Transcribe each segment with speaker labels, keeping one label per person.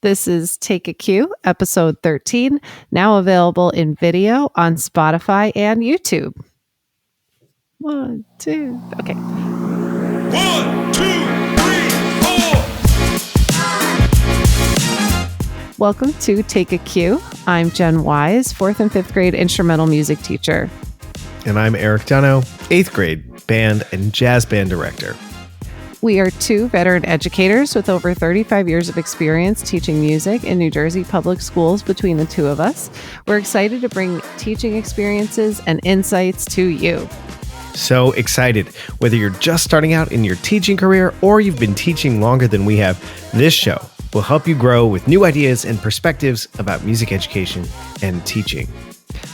Speaker 1: This is Take a Cue, episode 13, now available in video on Spotify and YouTube. 1, 2, okay.
Speaker 2: 1, 2, 3, 4.
Speaker 1: Welcome to Take a Cue. I'm Jen Wise, 4th and 5th grade instrumental music teacher.
Speaker 3: And I'm Erik, 8th grade band and jazz band director.
Speaker 1: We are two veteran educators with over 35 years of experience teaching music in New Jersey public schools between the two of us. We're excited to bring teaching experiences and insights to you.
Speaker 3: So excited. Whether you're just starting out in your teaching career or you've been teaching longer than we have, this show will help you grow with new ideas and perspectives about music education and teaching.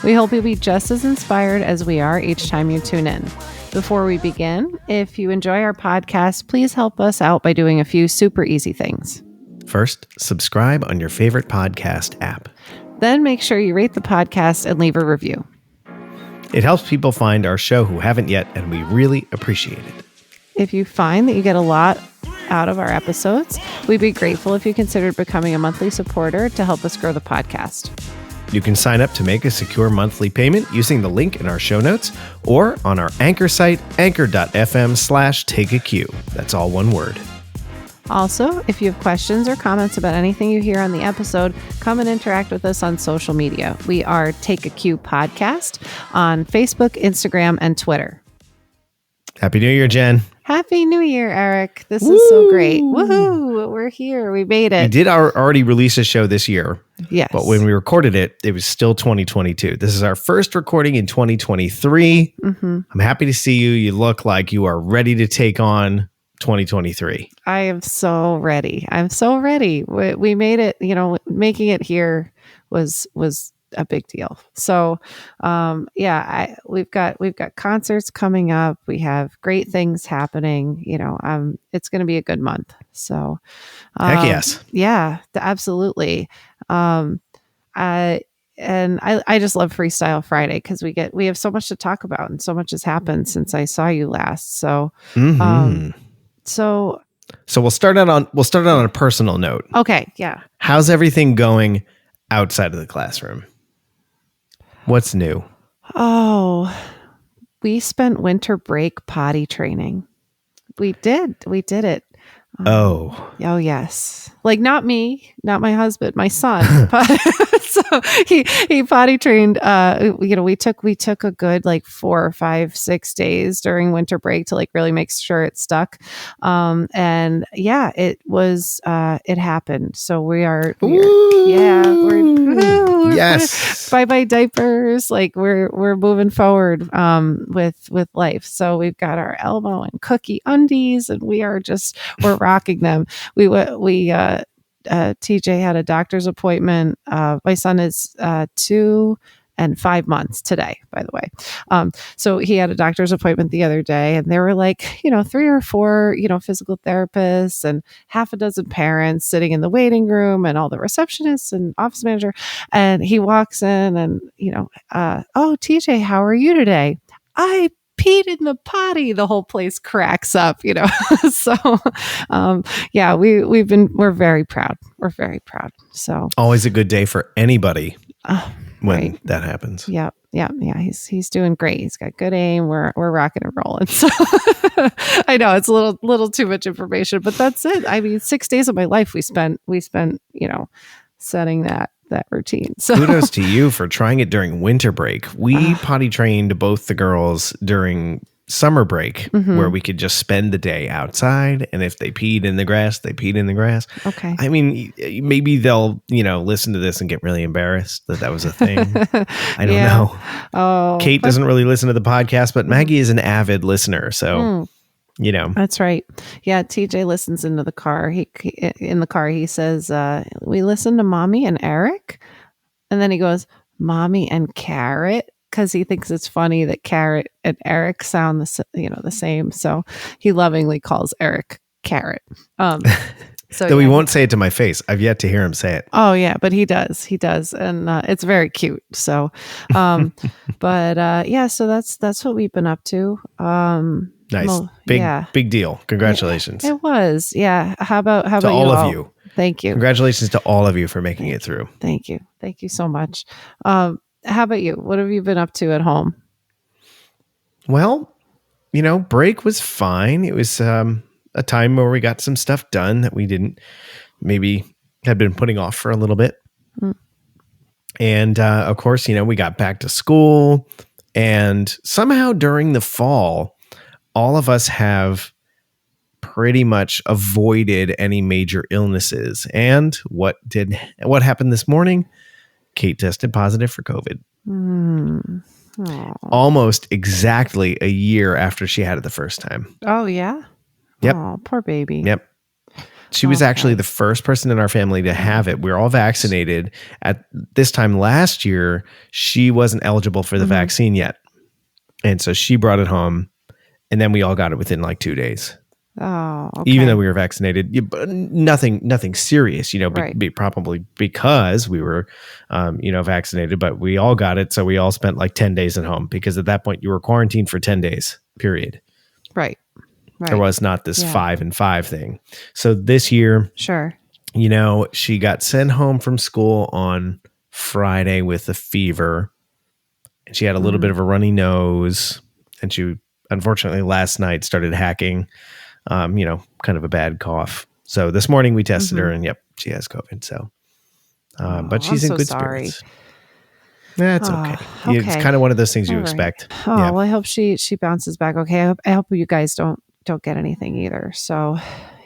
Speaker 1: We hope you'll be just as inspired as we are each time you tune in. Before we begin, if you enjoy our podcast, please help us out by doing a few super easy things.
Speaker 3: First, subscribe on your favorite podcast app.
Speaker 1: Then make sure you rate the podcast and leave a review.
Speaker 3: It helps people find our show who haven't yet, and we really appreciate it.
Speaker 1: If you find that you get a lot out of our episodes, we'd be grateful if you considered becoming a monthly supporter to help us grow the podcast.
Speaker 3: You can sign up to make a secure monthly payment using the link in our show notes or on our Anchor site, anchor.fm/takeaq. That's all one word.
Speaker 1: Also, if you have questions or comments about anything you hear on the episode, come and interact with us on social media. We are Take a Cue Podcast on Facebook, Instagram, and Twitter.
Speaker 3: Happy New Year, Jen.
Speaker 1: Happy New Year, Erik. This is so great. Woohoo! We're here. We made it.
Speaker 3: We did already release a show this year.
Speaker 1: Yes.
Speaker 3: But when we recorded it, it was still 2022. This is our first recording in 2023.
Speaker 1: Mm-hmm.
Speaker 3: I'm happy to see you. You look like you are ready to take on 2023.
Speaker 1: I am so ready. I'm so ready. We made it, making it here was a big deal. So, we've got concerts coming up. We have great things happening. It's going to be a good month. So,
Speaker 3: heck yes.
Speaker 1: Yeah, absolutely. I just love Freestyle Friday because we have so much to talk about and so much has happened since I saw you last. So, So
Speaker 3: we'll start out on a personal note.
Speaker 1: Okay, yeah.
Speaker 3: How's everything going outside of the classroom? What's new?
Speaker 1: Oh, we spent winter break potty training. We did it.
Speaker 3: Oh,
Speaker 1: yes. Like not me, not my husband, my son. So he potty trained. We took a good 4, 5, 6 days during winter break to really make sure it stuck. And yeah, it was. It happened. So we're
Speaker 3: yes.
Speaker 1: Bye diapers. We're moving forward with life. So we've got our Elmo and Cookie undies, and we're rocking them. TJ had a doctor's appointment. My son is 2 and 5 months today, by the way. So he had a doctor's appointment the other day, and there were 3 or 4, physical therapists and half a dozen parents sitting in the waiting room and all the receptionists and office manager. And he walks in and, oh, TJ, how are you today? I peed in the potty. The whole place cracks up, So, we're very proud. We're very proud. So
Speaker 3: always a good day for anybody when that happens.
Speaker 1: Yeah. He's doing great. He's got good aim. We're rocking and rolling. So I know it's a little too much information, but that's it. I mean, 6 days of my life we spent, setting that routine. So
Speaker 3: kudos to you for trying it during winter break. We potty trained both the girls during summer break, where we could just spend the day outside, and if they peed in the grass, they peed in the grass.
Speaker 1: Okay.
Speaker 3: I mean, maybe they'll listen to this and get really embarrassed that was a thing. I don't know.
Speaker 1: Oh,
Speaker 3: Kate doesn't really listen to the podcast, but Maggie is an avid listener, so
Speaker 1: That's right. Yeah, TJ listens into the car. In the car he says, we listen to Mommy and Erik, and then he goes, Mommy and Carrot, because he thinks it's funny that Carrot and Erik sound the same. So he lovingly calls Erik Carrot.
Speaker 3: Though he won't say it to my face. I've yet to hear him say it.
Speaker 1: Oh yeah, but he does. And it's very cute. So, so that's what we've been up to.
Speaker 3: Nice. Big deal. Congratulations.
Speaker 1: It was. Yeah. How about
Speaker 3: all
Speaker 1: you
Speaker 3: of you.
Speaker 1: Thank you.
Speaker 3: Congratulations to all of you for making it through.
Speaker 1: Thank you. Thank you so much. How about you? What have you been up to at home?
Speaker 3: Well, break was fine. It was a time where we got some stuff done that we didn't maybe had been putting off for a little bit. And of course, we got back to school, and somehow during the fall, all of us have pretty much avoided any major illnesses. And what happened this morning? Kate tested positive for COVID. Almost exactly a year after she had it the first time.
Speaker 1: Oh, yeah?
Speaker 3: Yep.
Speaker 1: Oh, poor baby.
Speaker 3: Yep. She was actually the first person in our family to have it. We were all vaccinated. At this time last year, she wasn't eligible for the vaccine yet. And so she brought it home, and then we all got it within like 2 days.
Speaker 1: Oh, okay.
Speaker 3: Even though we were vaccinated, but nothing serious,
Speaker 1: Right.
Speaker 3: Probably because we were, vaccinated, but we all got it. So we all spent like 10 days at home, because at that point you were quarantined for 10 days, period.
Speaker 1: Right.
Speaker 3: There was not this 5 and 5 thing. So this year,
Speaker 1: sure,
Speaker 3: she got sent home from school on Friday with a fever, and she had a little bit of a runny nose, and she unfortunately last night started hacking, kind of a bad cough. So this morning we tested her, and yep, she has COVID. So, but she's in good spirits. That's okay. It's kind of one of those things you expect.
Speaker 1: Oh, well, I hope she bounces back. Okay. I hope you guys don't get anything either. So,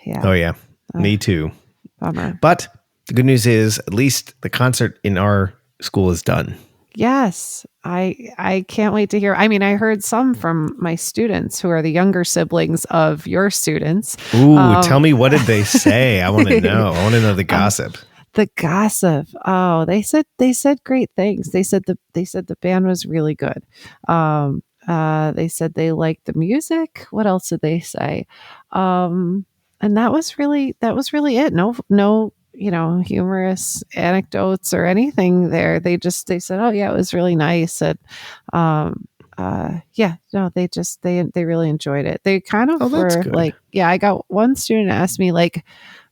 Speaker 1: yeah.
Speaker 3: Oh yeah, me too.
Speaker 1: Bummer.
Speaker 3: But the good news is, at least the concert in our school is done.
Speaker 1: Yes. I can't wait to hear. I mean, I heard some from my students who are the younger siblings of your students.
Speaker 3: Ooh, tell me, what did they say? I want to know. I want to know the gossip.
Speaker 1: The gossip. Oh, they said great things. They said the band was really good. They said they liked the music. What else did they say? And that was really it. No, humorous anecdotes or anything there. They said, oh yeah, it was really nice. And, they really enjoyed it. They kind of were like, yeah, I got one student asked me like,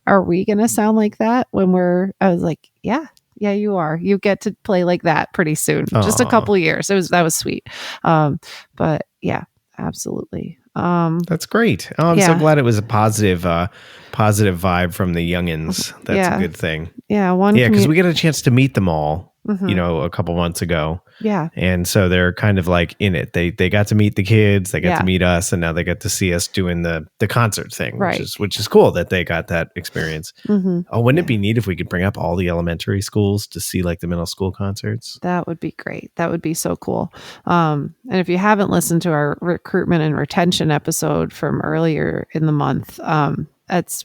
Speaker 1: are we going to sound like that I was like, yeah, you are. You get to play like that pretty soon. Aww. Just a couple of years. That was sweet. But yeah, absolutely.
Speaker 3: That's great. Oh, I'm so glad it was a positive vibe from the youngins. That's a good thing.
Speaker 1: Yeah.
Speaker 3: Because we got a chance to meet them all, a couple months ago.
Speaker 1: Yeah.
Speaker 3: And so they're kind of like in it. They got to meet the kids, they got to meet us, and now they get to see us doing the concert thing,
Speaker 1: right.
Speaker 3: which is cool that they got that experience. Oh, wouldn't it be neat if we could bring up all the elementary schools to see like the middle school concerts? That
Speaker 1: would be great. That would be so cool. And if you haven't listened to our recruitment and retention episode from earlier in the month,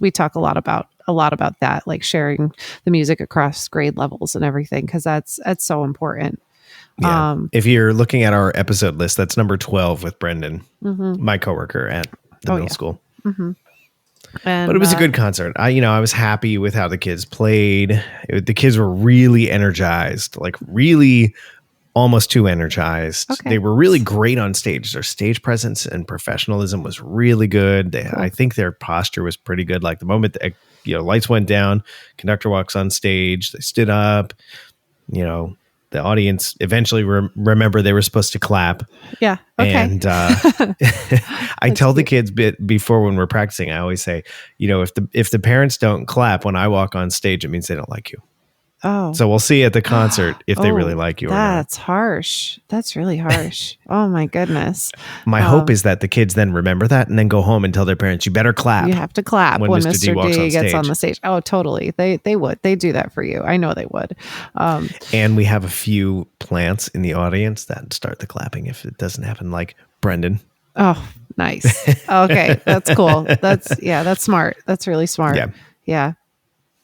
Speaker 1: we talk a lot about that, like sharing the music across grade levels and everything, because that's so important.
Speaker 3: Yeah. If you're looking at our episode list, that's number 12 with Brendan, my coworker at the middle school. And, but it was a good concert. I was happy with how the kids played. The kids were really energized, like really almost too energized. Okay. They were really great on stage. Their stage presence and professionalism was really good. I think their posture was pretty good. Like the moment lights went down, conductor walks on stage, they stood up, the audience eventually remember they were supposed to clap.
Speaker 1: Yeah. Okay.
Speaker 3: And I tell the kids before when we're practicing, I always say, if the parents don't clap when I walk on stage, it means they don't like you.
Speaker 1: Oh.
Speaker 3: So we'll see at the concert if they really like you or not.
Speaker 1: That's harsh. That's really harsh. Oh my goodness.
Speaker 3: My hope is that the kids then remember that and then go home and tell their parents, you better clap.
Speaker 1: You have to clap when Mr. D gets on the stage. Oh, totally. They would. They do that for you. I know they would.
Speaker 3: And we have a few plants in the audience that start the clapping if it doesn't happen, like Brendan.
Speaker 1: Oh, nice. Okay. That's cool. That's smart. That's really smart. Yeah.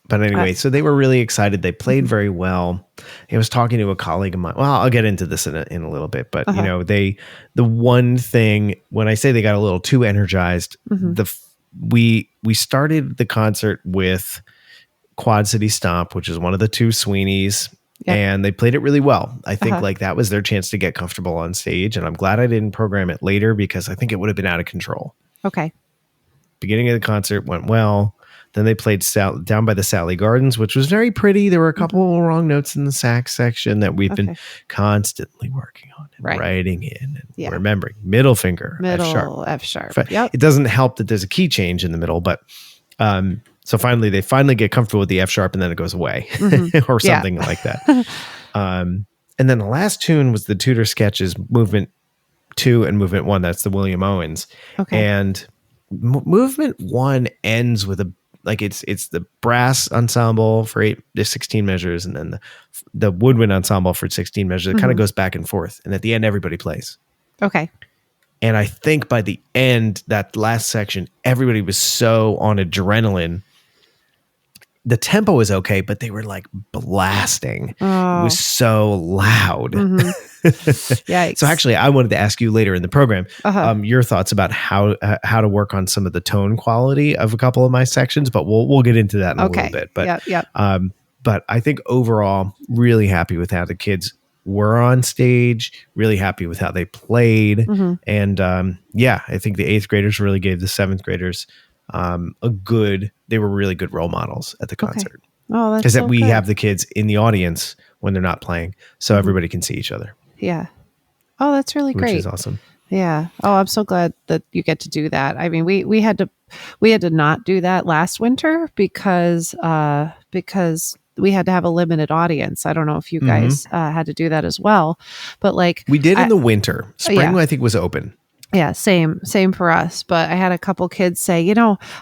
Speaker 3: But anyway, so they were really excited. They played very well. I was talking to a colleague of mine. Well, I'll get into this in a little bit. But, the one thing, when I say they got a little too energized, we started the concert with Quad City Stomp, which is one of the two Sweeneys. Yep. And they played it really well. I think like that was their chance to get comfortable on stage. And I'm glad I didn't program it later because I think it would have been out of control.
Speaker 1: Okay.
Speaker 3: Beginning of the concert went well. Then they played down by the Sally Gardens, which was very pretty. There were a couple of wrong notes in the sax section that we've been constantly working on and writing in and remembering. Middle finger, F sharp.
Speaker 1: F sharp.
Speaker 3: It doesn't help that there's a key change in the middle, but so they finally get comfortable with the F sharp, and then it goes away or something like that. And then the last tune was the Tudor Sketches Movement 2 and Movement 1. That's the William Owens.
Speaker 1: Okay.
Speaker 3: And Movement 1 ends with it's the brass ensemble for 8 to 16 measures, and then the woodwind ensemble for 16 measures. It kind of goes back and forth, and at the end everybody plays.
Speaker 1: Okay.
Speaker 3: And I think by the end, that last section, everybody was so on adrenaline. The tempo was okay, but they were like blasting.
Speaker 1: Oh.
Speaker 3: It was so loud.
Speaker 1: Yikes.
Speaker 3: So actually, I wanted to ask you later in the program your thoughts about how to work on some of the tone quality of a couple of my sections, but we'll get into that in a little bit. But but I think overall, really happy with how the kids were on stage. Really happy with how they played, and I think the 8th graders really gave the 7th graders they were really good role models at the concert.
Speaker 1: Oh, that's
Speaker 3: because we have the kids in the audience when they're not playing, so everybody can see each other.
Speaker 1: Yeah. Oh, that's really great.
Speaker 3: Which is awesome.
Speaker 1: Yeah. Oh, I'm so glad that you get to do that. I mean, we had to not do that last winter because we had to have a limited audience. I don't know if you guys had to do that as well, but
Speaker 3: we did in the winter. Spring, I think, was open.
Speaker 1: Yeah, same for us. But I had a couple kids say,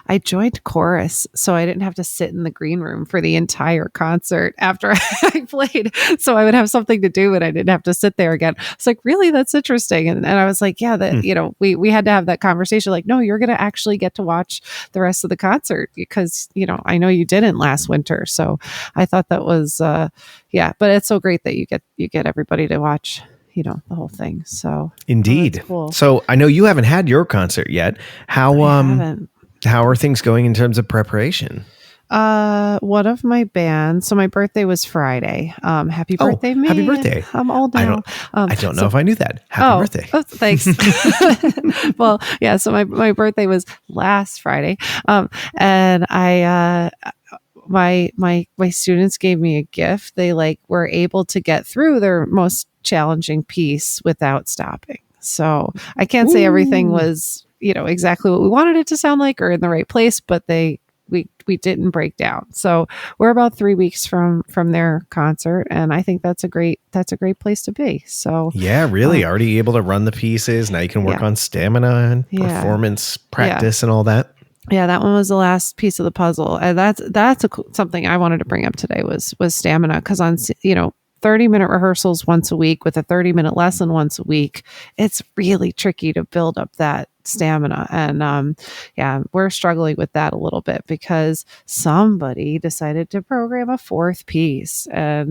Speaker 1: I joined chorus, so I didn't have to sit in the green room for the entire concert after I played. So I would have something to do and I didn't have to sit there again. It's like, really? That's interesting. And I was like, yeah, we had to have that conversation. Like, no, you're going to actually get to watch the rest of the concert because, I know you didn't last winter. So I thought that was, but it's so great that you get everybody to watch the whole thing. So
Speaker 3: indeed.
Speaker 1: Cool.
Speaker 3: So I know you haven't had your concert yet. How are things going in terms of preparation?
Speaker 1: One of my bands. So my birthday was Friday. Happy birthday, me.
Speaker 3: Happy birthday.
Speaker 1: I'm old now.
Speaker 3: I don't know if I knew that. Happy birthday.
Speaker 1: Oh, thanks. Well, yeah. So my birthday was last Friday. And my students gave me a gift. They were able to get through their most challenging piece without stopping. So I can't say everything was, exactly what we wanted it to sound like or in the right place, but we didn't break down. So we're about 3 weeks from their concert, and I think that's a great place to be. So
Speaker 3: yeah, really already able to run the pieces. Now you can work on stamina and performance practice and all that.
Speaker 1: Yeah, that one was the last piece of the puzzle, and that's something I wanted to bring up today was stamina, because on 30-minute rehearsals once a week with a 30-minute lesson once a week, it's really tricky to build up that stamina. And we're struggling with that a little bit because somebody decided to program a 4th piece, and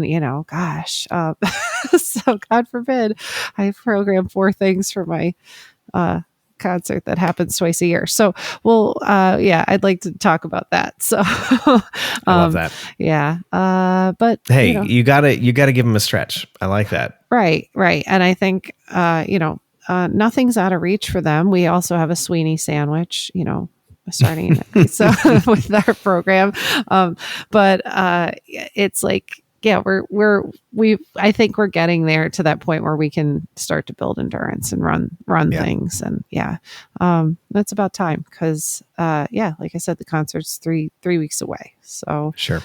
Speaker 1: so God forbid I program 4 things for my concert that happens twice a year. So I'd like to talk about that. So
Speaker 3: I love that.
Speaker 1: Yeah. But
Speaker 3: hey, you gotta give them a stretch. I like that.
Speaker 1: Right. And I think nothing's out of reach for them. We also have a Sweeney sandwich, starting so with our program. But it's like, yeah, I think we're getting there to that point where we can start to build endurance and run things. And that's about time. Cause like I said, the concert's 3 weeks away. So
Speaker 3: sure.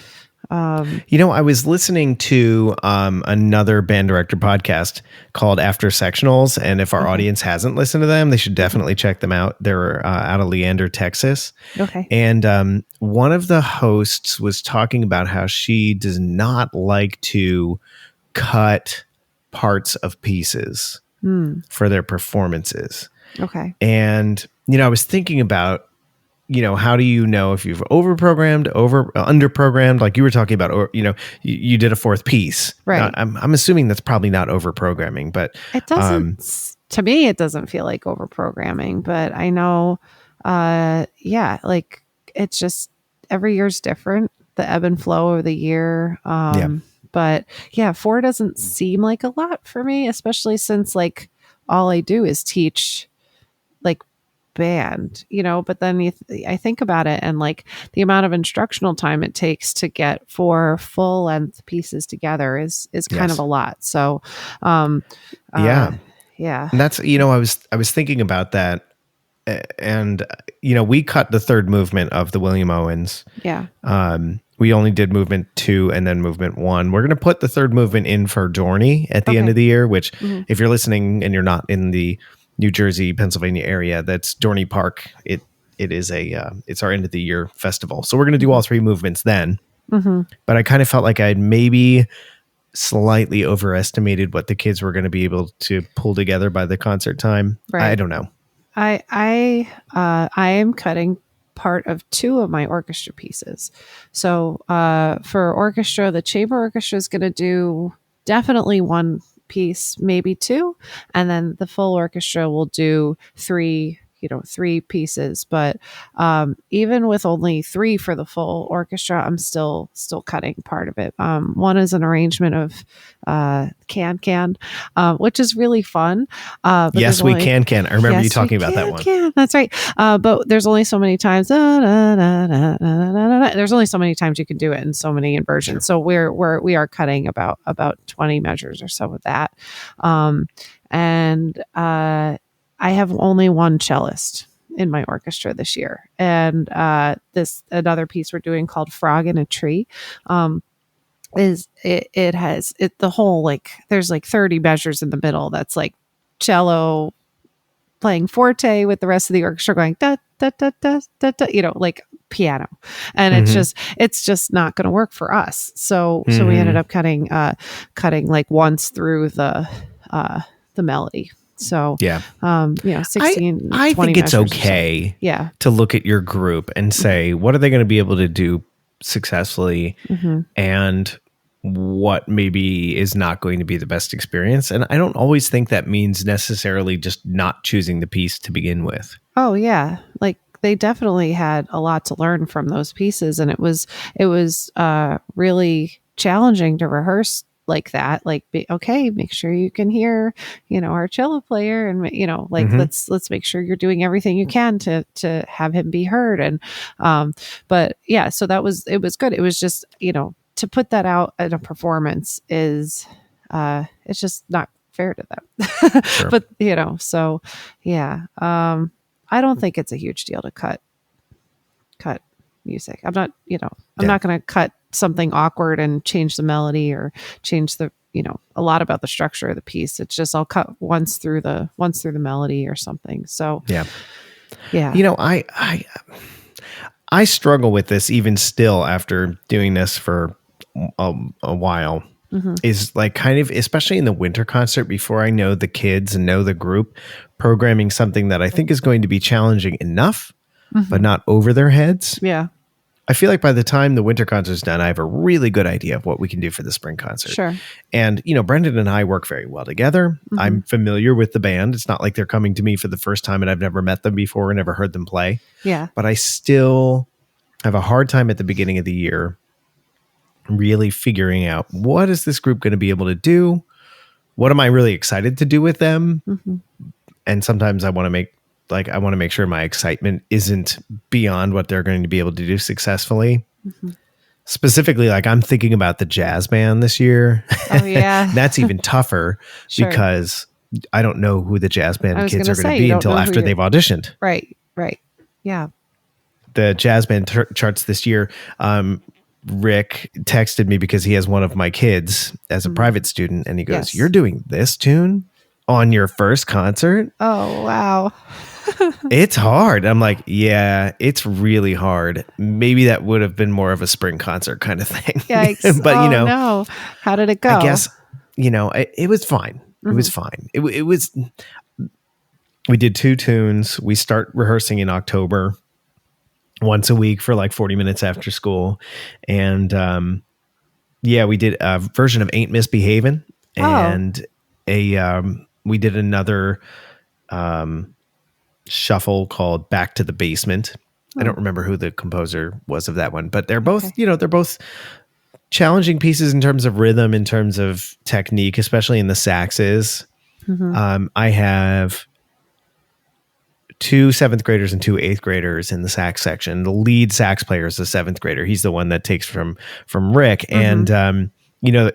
Speaker 3: I was listening to another band director podcast called After Sectionals, and if our audience hasn't listened to them, they should definitely check them out. They're out of Leander, Texas.
Speaker 1: Okay.
Speaker 3: And one of the hosts was talking about how she does not like to cut parts of pieces for their performances.
Speaker 1: Okay.
Speaker 3: And, I was thinking about, how do you know if you've overprogrammed, underprogrammed? Like you were talking about, or, you did a 4th piece.
Speaker 1: Right.
Speaker 3: I'm assuming that's probably not overprogramming, but
Speaker 1: it doesn't, to me, it doesn't feel like overprogramming, but I know, it's just every year's different, the ebb and flow of the year. But 4 doesn't seem like a lot for me, especially since all I do is teach band, but then I think about it, and like the amount of instructional time it takes to get 4 full length pieces together is kind of
Speaker 3: Yes.
Speaker 1: a lot. So,
Speaker 3: Yeah.
Speaker 1: yeah.
Speaker 3: And that's, I was thinking about that. And, we cut the third movement of the William Owens.
Speaker 1: Yeah.
Speaker 3: We only did movement 2 and then movement 1. We're going to put the third movement in for Dorney at the end of the year, which if you're listening and you're not in the New Jersey, Pennsylvania area, that's Dorney Park. It is it's our end of the year festival. So we're going to do all 3 movements then. But I kind of felt like I'd maybe slightly overestimated what the kids were going to be able to pull together by the concert time.
Speaker 1: Right.
Speaker 3: I don't know.
Speaker 1: I am cutting part of 2 of my orchestra pieces. So for orchestra, the chamber orchestra is going to do definitely 1 piece, maybe 2, and then the full orchestra will do 3 pieces. But even with only 3 for the full orchestra, I'm still cutting part of it. One is an arrangement of Can, which is really fun. But
Speaker 3: Yes, we can. I remember you talking about that one.
Speaker 1: Can. That's right. But there's only so many times. There's only so many times you can do it in so many inversions. So we are cutting about 20 measures or so of that. And I have only 1 cellist in my orchestra this year, and this another piece we're doing called Frog in a Tree. Is it has the whole, like, there's like 30 measures in the middle. That's like cello playing forte with the rest of the orchestra going da da da da da, da, like piano, and it's just not going to work for us. So we ended up cutting like once through the melody. So
Speaker 3: yeah,
Speaker 1: 16.
Speaker 3: I
Speaker 1: 20
Speaker 3: think it's
Speaker 1: measures or so.
Speaker 3: okay.
Speaker 1: Yeah,
Speaker 3: to look at your group and say, what are they going to be able to do successfully, and what maybe is not going to be the best experience. And I don't always think that means necessarily just not choosing the piece to begin with.
Speaker 1: Oh yeah, like they definitely had a lot to learn from those pieces, and it was really challenging to rehearse like that. Like, make sure you can hear, our cello player, and let's make sure you're doing everything you can to have him be heard. And but yeah, so it was good. It was just to put that out at a performance is it's just not fair to them.
Speaker 3: Sure.
Speaker 1: But so yeah, I don't think it's a huge deal to cut music. I'm not not going to cut something awkward and change the melody or change the a lot about the structure of the piece. It's just I'll cut once through the melody or something. So
Speaker 3: yeah. I struggle with this even still after doing this for a while. Is like kind of, especially in the winter concert, before I know the kids and know the group, programming something that I think is going to be challenging enough, but not over their heads.
Speaker 1: Yeah.
Speaker 3: I feel like by the time the winter concert's done, I have a really good idea of what we can do for the spring concert.
Speaker 1: Sure.
Speaker 3: And, Brendan and I work very well together. I'm familiar with the band. It's not like they're coming to me for the first time and I've never met them before or never heard them play.
Speaker 1: Yeah.
Speaker 3: But I still have a hard time at the beginning of the year really figuring out, what is this group going to be able to do? What am I really excited to do with them? And sometimes I want to make sure my excitement isn't beyond what they're going to be able to do successfully. Specifically, like I'm thinking about the jazz band this year.
Speaker 1: Oh yeah.
Speaker 3: That's even tougher because I don't know who the jazz band kids are going to be until after they've auditioned.
Speaker 1: Right. Yeah.
Speaker 3: The jazz band charts this year, Rick texted me because he has one of my kids as a private student, and he goes, "You're doing this tune on your first concert?"
Speaker 1: Oh, wow.
Speaker 3: It's hard. I'm like, yeah, it's really hard. Maybe that would have been more of a spring concert kind of thing.
Speaker 1: Yikes.
Speaker 3: But
Speaker 1: no. How did it go?
Speaker 3: I guess, it was fine. It was fine. It was, we did 2 tunes. We start rehearsing in October once a week for like 40 minutes after school. And we did a version of Ain't Misbehavin', and we did another shuffle called Back to the Basement. I don't remember who the composer was of that one, but they're both, they're both challenging pieces in terms of rhythm, in terms of technique, especially in the saxes. I have 2 7th graders and 2 8th graders in the sax section. The lead sax player is the 7th grader. He's the one that takes from Rick. And, you know,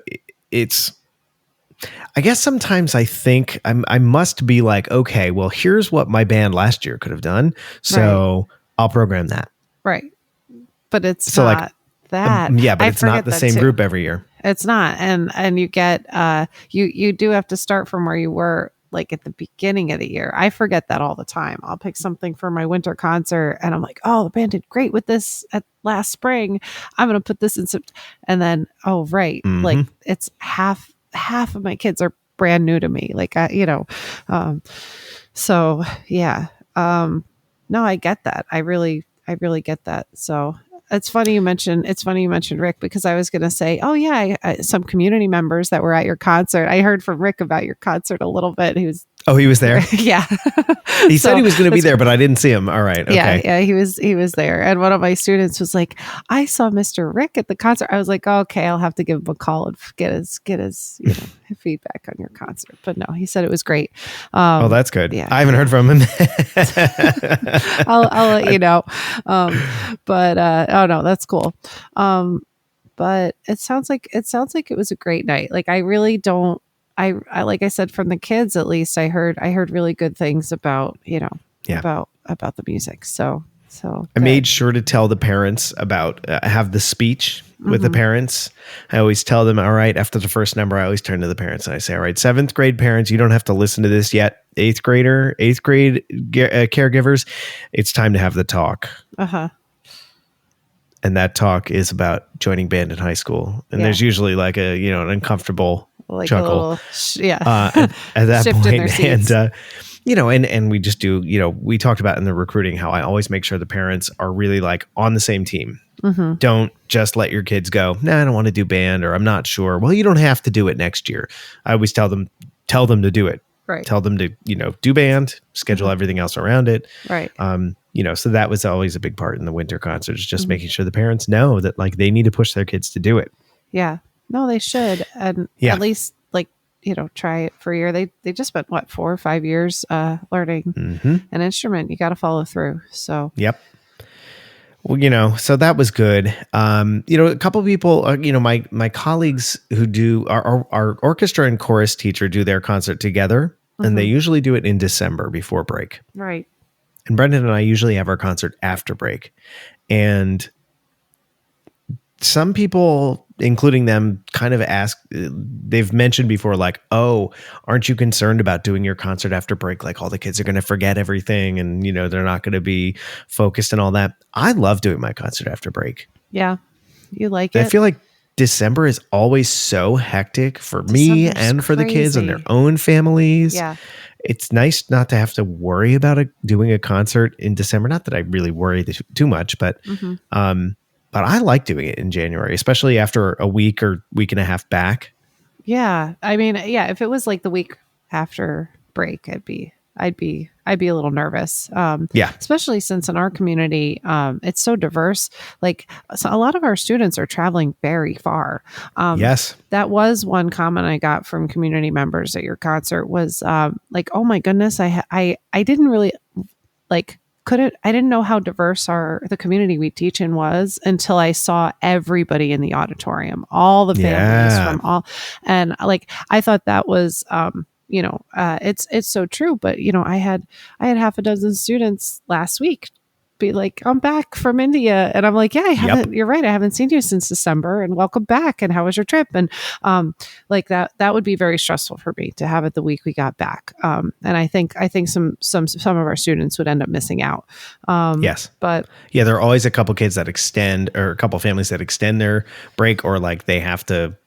Speaker 3: it's, I guess sometimes I think I must be like, okay, well, here's what my band last year could have done. So I'll program that.
Speaker 1: Right. But it's
Speaker 3: So
Speaker 1: not
Speaker 3: like,
Speaker 1: that.
Speaker 3: yeah, but
Speaker 1: I
Speaker 3: it's not
Speaker 1: forget
Speaker 3: the
Speaker 1: that
Speaker 3: same
Speaker 1: too.
Speaker 3: group every year.
Speaker 1: It's not. And you get, you do have to start from where you were like at the beginning of the year. I forget that all the time. I'll pick something for my winter concert and I'm like, oh, the band did great with this at last spring. I'm going to put this in and then, oh, right. Like it's half of my kids are brand new to me. Like, so yeah. No, I get that. I really get that. So it's funny you mentioned Rick, because I was going to say, oh yeah, some community members that were at your concert. I heard from Rick about your concert a little bit. He was
Speaker 3: there.
Speaker 1: Yeah.
Speaker 3: He said he was going to be there, but I didn't see him. All right. Okay.
Speaker 1: Yeah, he was there. And one of my students was like, I saw Mr. Rick at the concert. I was like, oh, okay, I'll have to give him a call and get his feedback on your concert. But no, he said it was great.
Speaker 3: Oh, that's good.
Speaker 1: Yeah.
Speaker 3: I haven't heard from him.
Speaker 1: I'll let you know. But oh no, that's cool. But it sounds like it was a great night. Like I really don't. I like I said, from the kids at least, I heard really good things about about the music. So
Speaker 3: I made sure to tell the parents about have the speech with the parents. I always tell them, all right, after the first number, I always turn to the parents and I say, all right, 7th grade parents, you don't have to listen to this yet. 8th grade caregivers, it's time to have the talk. And that talk is about joining band in high school. And there's usually like an uncomfortable chuckle. At that point. And we just do, we talked about in the recruiting how I always make sure the parents are really like on the same team. Don't just let your kids go, nah, I don't want to do band, or I'm not sure. Well, you don't have to do it next year. I always tell them to do it.
Speaker 1: Right.
Speaker 3: Tell them to, do band, schedule everything else around it.
Speaker 1: Right.
Speaker 3: So that was always a big part in the winter concerts, just making sure the parents know that like they need to push their kids to do it.
Speaker 1: Yeah. No, they should. And at least try it for a year. They just spent 4 or 5 years learning an instrument. You got to follow through. So
Speaker 3: yep. Well, so that was good. A couple of people, my colleagues who do our orchestra and chorus teacher do their concert together, and they usually do it in December before break.
Speaker 1: Right.
Speaker 3: And Brendan and I usually have our concert after break. And some people, including them, kind of they've mentioned before, like, oh, aren't you concerned about doing your concert after break? Like all the kids are going to forget everything and, they're not going to be focused and all that. I love doing my concert after break.
Speaker 1: Yeah. You like it?
Speaker 3: I feel like December is always so hectic for me and for the kids and their own families.
Speaker 1: Yeah.
Speaker 3: It's nice not to have to worry about doing a concert in December. Not that I really worry too much, but I like doing it in January, especially after a week or week and a half back. Yeah.
Speaker 1: I mean, if it was like the week after break, I'd be a little nervous. Especially since in our community, it's so diverse. Like so a lot of our students are traveling very far.
Speaker 3: Yes.
Speaker 1: That was one comment I got from community members at your concert was like, oh my goodness, I didn't really I didn't know how diverse the community we teach in was until I saw everybody in the auditorium, all the families from all, and like, I thought that was, it's so true. But, I had half a dozen students last week be like, I'm back from India. And I'm like, yeah, you're right. I haven't seen you since December, and welcome back. And how was your trip? And like that would be very stressful for me to have it the week we got back. And I think some of our students would end up missing out.
Speaker 3: Yes.
Speaker 1: But
Speaker 3: yeah, there are always a couple kids that extend, or a couple families that extend their break, or like they have to,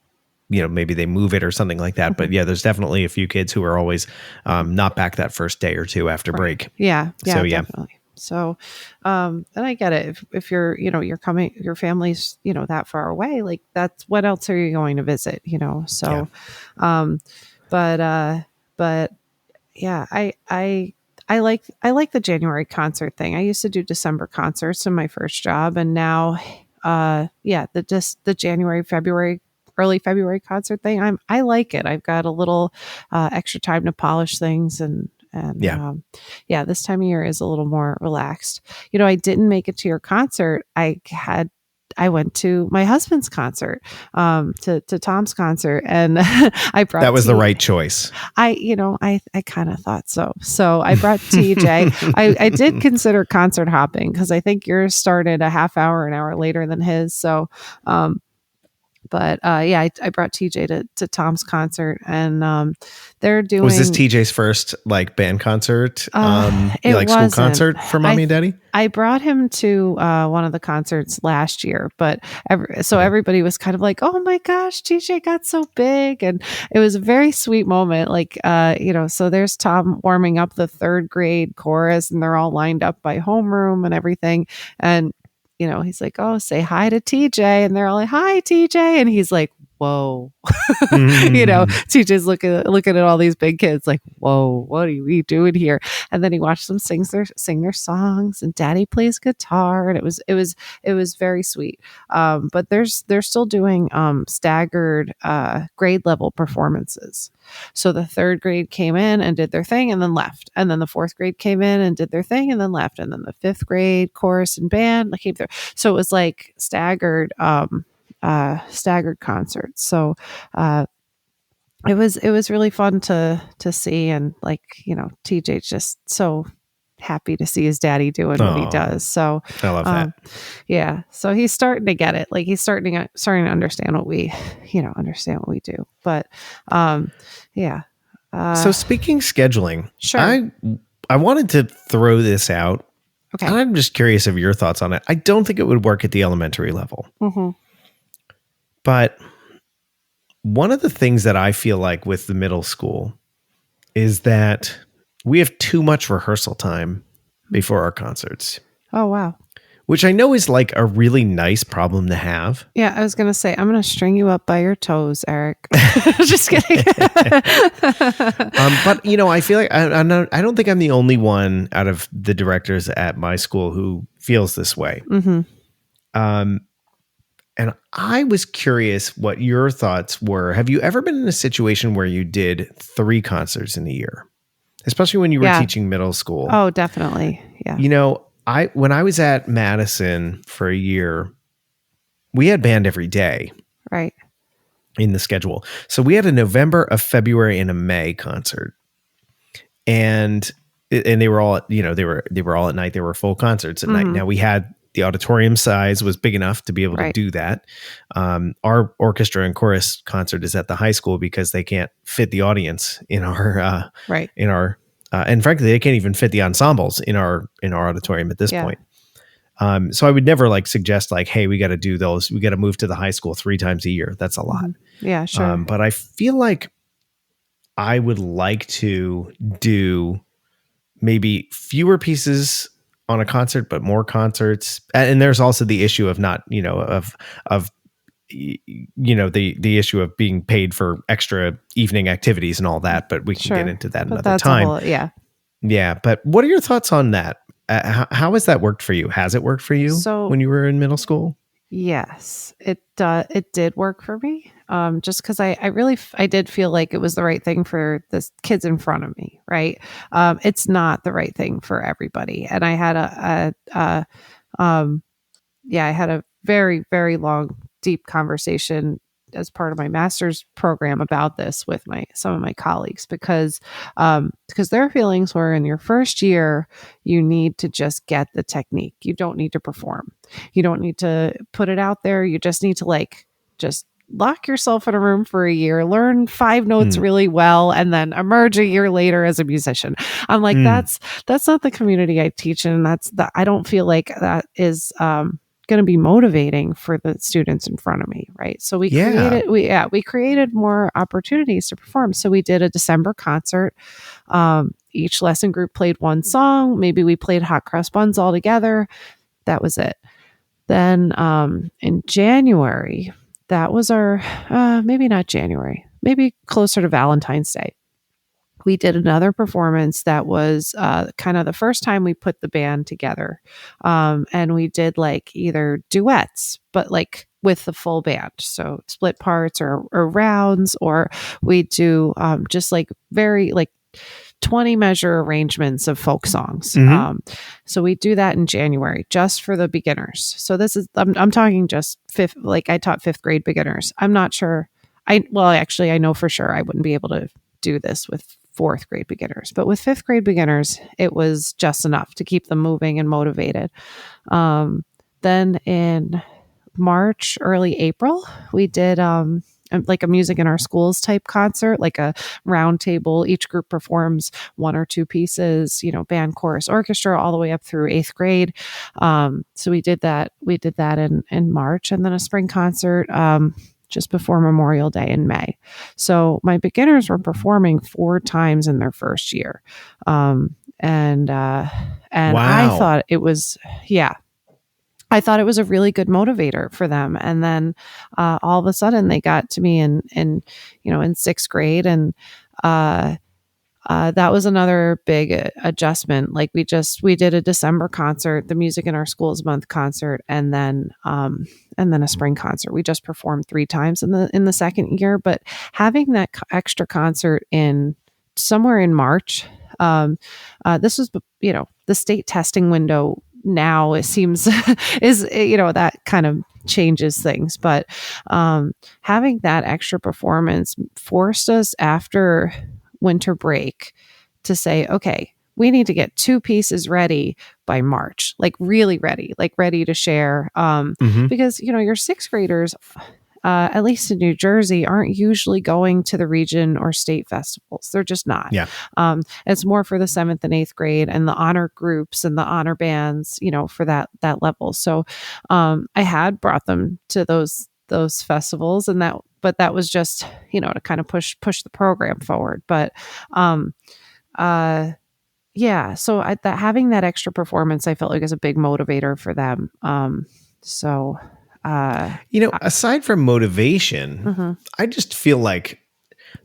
Speaker 3: maybe they move it or something like that. But yeah, there's definitely a few kids who are always not back that first day or two after break.
Speaker 1: Yeah.
Speaker 3: So,
Speaker 1: definitely. So, and I get it. If you're, you're coming, your family's, that far away, like that's, what else are you going to visit, So, but yeah, I like the January concert thing. I used to do December concerts in my first job, and now, the January, February, early February concert thing. I like it. I've got a little extra time to polish things And
Speaker 3: Yeah.
Speaker 1: yeah, this time of year is a little more relaxed. You know, I didn't make it to your concert. I went to my husband's concert, to Tom's concert, and I
Speaker 3: That
Speaker 1: brought
Speaker 3: was the right choice.
Speaker 1: I kind of thought so. So I brought TJ. I did consider concert hopping because I think yours started a half hour, an hour later than his. So, but yeah, I brought TJ to Tom's concert, and they're doing.
Speaker 3: Was this TJ's first like band concert?
Speaker 1: It
Speaker 3: Like
Speaker 1: wasn't.
Speaker 3: school concert for mommy and daddy?
Speaker 1: I brought him to one of the concerts last year, but everybody was kind of like, "Oh my gosh, TJ got so big," and it was a very sweet moment. Like, so there's Tom warming up the third grade chorus, and they're all lined up by homeroom and everything, and he's like, "Oh, say hi to TJ," and they're all like, "Hi, TJ," and he's like, "Whoa." TJ's looking at all these big kids like, "Whoa, what are we doing here?" And then he watched them sing their songs, and daddy plays guitar, and it was very sweet. But they're still doing staggered grade level performances. So the third grade came in and did their thing and then left, and then the fourth grade came in and did their thing and then left, and then the fifth grade chorus and band came there. So it was like staggered concerts. So it was really fun to see, and TJ's just so happy to see his daddy doing what he does. So
Speaker 3: I love that.
Speaker 1: Yeah, so he's starting to get it. Like he's starting to understand what we do. But yeah.
Speaker 3: So speaking scheduling,
Speaker 1: Sure.
Speaker 3: I wanted to throw this out.
Speaker 1: Okay.
Speaker 3: And I'm just curious of your thoughts on it. I don't think it would work at the elementary level.
Speaker 1: Mm-hmm.
Speaker 3: But one of the things that I feel like with the middle school is that we have too much rehearsal time before our concerts.
Speaker 1: Oh, wow.
Speaker 3: Which I know is like a really nice problem to have.
Speaker 1: Yeah, I was going to say, I'm going to string you up by your toes, Erik. Just kidding.
Speaker 3: But, I feel like I don't think I'm the only one out of the directors at my school who feels this way.
Speaker 1: Mm-hmm.
Speaker 3: And I was curious what your thoughts were. Have you ever been in a situation where you did 3 concerts in a year? Especially when you were teaching middle school.
Speaker 1: Oh, definitely. Yeah.
Speaker 3: When I was at Madison for a year, we had band every day.
Speaker 1: Right.
Speaker 3: In the schedule. So we had a November, a February, and a May concert. And they were all, they were all at night. They were full concerts at night. Now we had the auditorium size was big enough to be able to do that. Our orchestra and chorus concert is at the high school because they can't fit the audience in our and frankly, they can't even fit the ensembles in our auditorium at this point. So I would never suggest hey, we got to do those. We got to move to the high school 3 times a year. That's a lot.
Speaker 1: Yeah, sure.
Speaker 3: But I feel like I would like to do maybe fewer pieces on a concert, but more concerts. And there's also the issue of not, the issue of being paid for extra evening activities and all that, but we can get into that another time. Yeah. But what are your thoughts on that? How has that worked for you? Has it worked for you when you were in middle school?
Speaker 1: Yes, it did work for me. Just because I did feel like it was the right thing for the kids in front of me. Right. It's not the right thing for everybody. And I had I had a very, very long, deep conversation as part of my master's program about this with some of my colleagues, because their feelings were, in your first year, you need to just get the technique. You don't need to perform. You don't need to put it out there. You just need to just lock yourself in a room for a year, learn 5 notes really well, and then emerge a year later as a musician. I'm like, that's not the community I teach in. I don't feel like that is, going to be motivating for the students in front of me, right? So we created more opportunities to perform. So we did a December concert. Each lesson group played 1 song. Maybe we played Hot Cross Buns all together. That was it. Then in January, that was our maybe not January, maybe closer to Valentine's Day, we did another performance that was kind of the first time we put the band together. And we did either duets, but with the full band. So split parts or rounds, or we do just very 20 measure arrangements of folk songs. So we do that in January just for the beginners. So this is, I'm talking just fifth, like I taught fifth grade beginners. I'm not sure. Actually, I know for sure I wouldn't be able to do this with fourth grade beginners, but with fifth grade beginners, it was just enough to keep them moving and motivated. Then in March, early April, we did like a music in our schools type concert, like a round table. Each group performs one or two pieces, band, chorus, orchestra, all the way up through eighth grade. So we did that. We did that in March, and then a spring concert just before Memorial Day in May. So my beginners were performing 4 times in their first year. And
Speaker 3: Wow.
Speaker 1: I thought it was, I thought it was a really good motivator for them. And then all of a sudden they got to me in sixth grade, and that was another big adjustment. Like we did a December concert, the Music in Our Schools Month concert, and then a spring concert. We just performed 3 times in the second year, but having that extra concert in somewhere in March, this was, the state testing window now, it seems is, that kind of changes things, but having that extra performance forced us after winter break to say, okay, we need to get 2 pieces ready by March, like really ready, like ready to share. Because, your sixth graders, at least in New Jersey, aren't usually going to the region or state festivals. They're just not.
Speaker 3: Yeah.
Speaker 1: It's more for the 7th and 8th grade and the honor groups and the honor bands, for that level. So I had brought them to those festivals, but that was just, to kind of push the program forward. But so having that extra performance, I felt like is a big motivator for them.
Speaker 3: Aside from motivation, I just feel like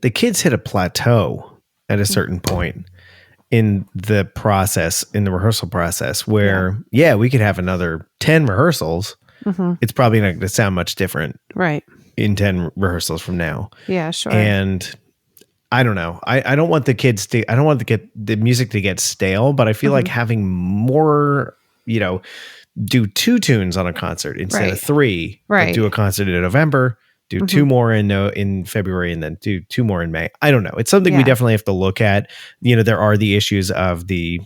Speaker 3: the kids hit a plateau at a certain point in the process, in the rehearsal process, where, we could have another 10 rehearsals. It's probably not going to sound much different.
Speaker 1: Right.
Speaker 3: In 10 rehearsals from now.
Speaker 1: Yeah, sure.
Speaker 3: And I don't know. I don't want the music to get stale, but I feel like having more, do 2 tunes on a concert instead of 3.
Speaker 1: Right.
Speaker 3: Do a concert in November, do 2 more in February, and then do 2 more in May. I don't know. It's something we definitely have to look at. There are the issues of the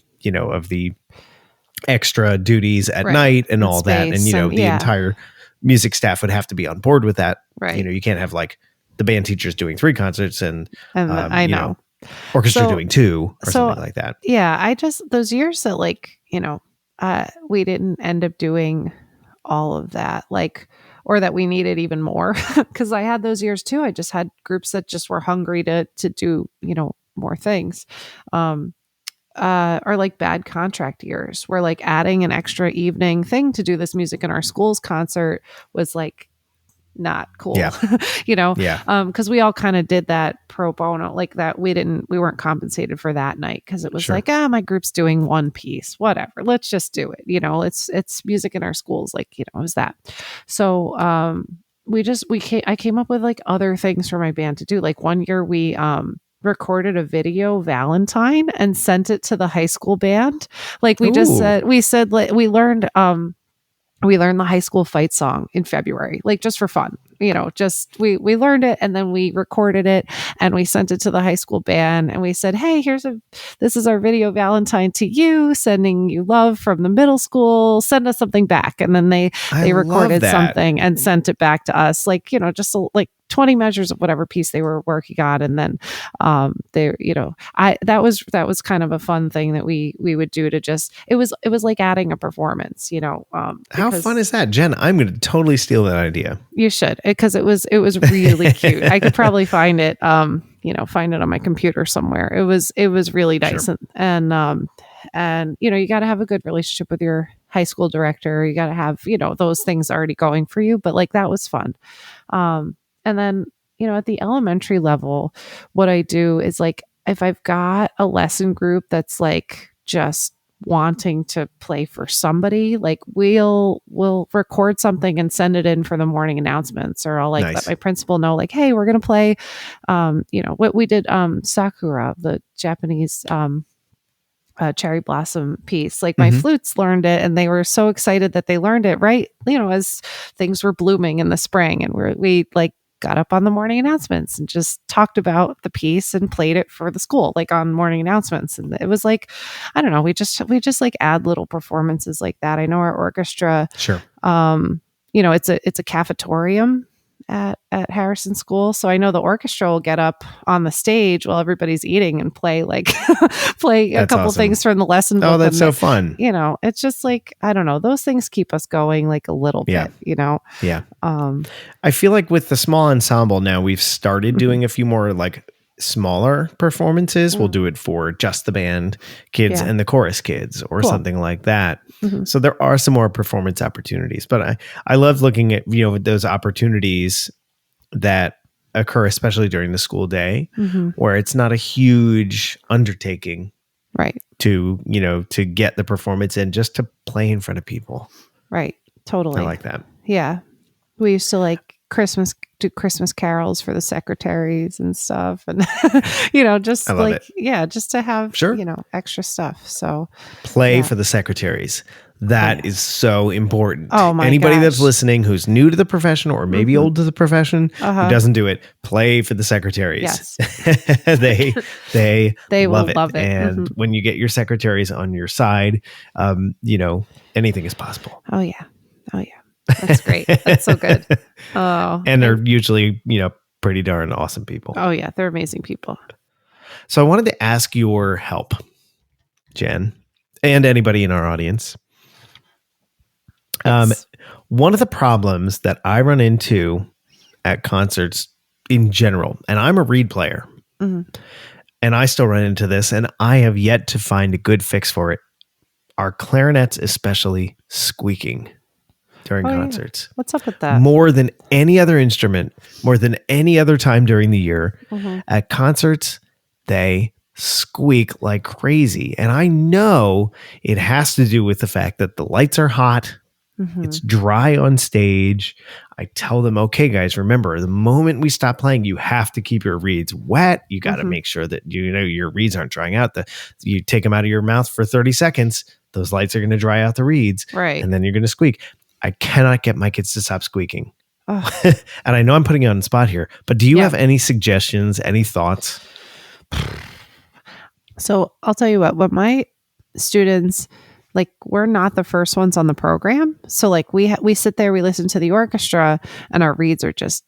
Speaker 3: extra duties at night and all that. And, the entire music staff would have to be on board with that.
Speaker 1: Right.
Speaker 3: You can't have like the band teachers doing 3 concerts and
Speaker 1: I know.
Speaker 3: Orchestra doing 2 or something like that.
Speaker 1: Yeah. I just, those years that we didn't end up doing all of that, or that we needed even more, because I had those years too. I just had groups that just were hungry to do, more things. Or like bad contract years where like adding an extra evening thing to do this Music in Our Schools concert was like not cool. Because we all kind of did that pro bono, like that. We weren't compensated for that night because it was like, my group's doing 1 piece, whatever, let's just do it. It's Music in Our Schools, it was that. So I came up with like other things for my band to do. Like one year we recorded a video Valentine and sent it to the high school band. Like we learned the high school fight song in February, like just for fun, just we learned it, and then we recorded it and we sent it to the high school band, and we said, hey, this is our video Valentine to you, sending you love from the middle school, send us something back. And then they recorded something and sent it back to us, just like 20 measures of whatever piece they were working on. And then that was kind of a fun thing that we would do to just, it was like adding a performance,
Speaker 3: How fun is that, Jen? I'm going to totally steal that idea.
Speaker 1: You should, because it was really cute. I could probably find it on my computer somewhere. It was really nice. Sure. And you got to have a good relationship with your high school director. You got to have, those things already going for you, but like that was fun. And then, at the elementary level, what I do is like, if I've got a lesson group that's like just wanting to play for somebody, like we'll record something and send it in for the morning announcements, or I'll like
Speaker 3: Nice.
Speaker 1: let my principal know, like, hey, we're gonna play what we did, Sakura, the Japanese cherry blossom piece. Like my flutes learned it, and they were so excited that they learned it right, as things were blooming in the spring, and we like got up on the morning announcements and just talked about the piece and played it for the school, like on morning announcements. And it was like, I don't know, we just like add little performances like that. I know our orchestra,
Speaker 3: Sure.
Speaker 1: it's a cafetorium at Harrison School. So I know the orchestra will get up on the stage while everybody's eating and play play a
Speaker 3: That's
Speaker 1: couple
Speaker 3: awesome.
Speaker 1: things from the lesson book.
Speaker 3: Oh, that's so
Speaker 1: and
Speaker 3: fun.
Speaker 1: It's just like, I don't know, those things keep us going like a little
Speaker 3: Yeah.
Speaker 1: bit,
Speaker 3: Yeah. I feel like with the small ensemble now, we've started
Speaker 1: Mhm.
Speaker 3: doing a few more like smaller performances. We'll do it for just the band kids
Speaker 1: Yeah.
Speaker 3: and the chorus kids or
Speaker 1: Cool.
Speaker 3: something like that.
Speaker 1: Mhm.
Speaker 3: So there are some more performance opportunities, but I love looking at, those opportunities that occur, especially during the school day,
Speaker 1: Mhm.
Speaker 3: where it's not a huge undertaking
Speaker 1: Right.
Speaker 3: to get the performance in, just to play in front of people.
Speaker 1: Right. Totally.
Speaker 3: I like that.
Speaker 1: Yeah. We used to like do Christmas carols for the secretaries and stuff. And, just
Speaker 3: I love
Speaker 1: like, just to have,
Speaker 3: Sure.
Speaker 1: extra stuff. So
Speaker 3: Play
Speaker 1: Yeah.
Speaker 3: for the secretaries. That is so important.
Speaker 1: Oh my
Speaker 3: Anybody that's
Speaker 1: gosh.
Speaker 3: listening who's new to the profession or maybe old to the profession who doesn't do it, play for the secretaries.
Speaker 1: Yes.
Speaker 3: they
Speaker 1: They will
Speaker 3: love it.
Speaker 1: love it.
Speaker 3: And when you get your secretaries on your side, anything is possible.
Speaker 1: Oh yeah. That's great. That's so good. Oh.
Speaker 3: And they're usually, pretty darn awesome people.
Speaker 1: Oh yeah, they're amazing people.
Speaker 3: So I wanted to ask your help, Jen, and anybody in our audience.
Speaker 1: Yes.
Speaker 3: One of the problems that I run into at concerts in general, and I'm a reed player,
Speaker 1: Mhm.
Speaker 3: and I still run into this, and I have yet to find a good fix for it, are clarinets, especially squeaking during
Speaker 1: Oh, yeah.
Speaker 3: concerts.
Speaker 1: What's up with that?
Speaker 3: More than any other instrument, more than any other time during the year,
Speaker 1: Mhm.
Speaker 3: at concerts, they squeak like crazy. And I know it has to do with the fact that the lights are hot.
Speaker 1: Mhm.
Speaker 3: It's dry on stage. I tell them, okay, guys, remember, the moment we stop playing, you have to keep your reeds wet. You got to make sure that your reeds aren't drying out. You take them out of your mouth for 30 seconds. Those lights are going to dry out the reeds.
Speaker 1: Right.
Speaker 3: And then you're going to squeak. I cannot get my kids to stop squeaking.
Speaker 1: Oh.
Speaker 3: And I know I'm putting you on the spot here, but do you
Speaker 1: Yeah.
Speaker 3: have any suggestions, any thoughts?
Speaker 1: So I'll tell you what my students, like, we're not the first ones on the program. So like we sit there, we listen to the orchestra, and our reeds are just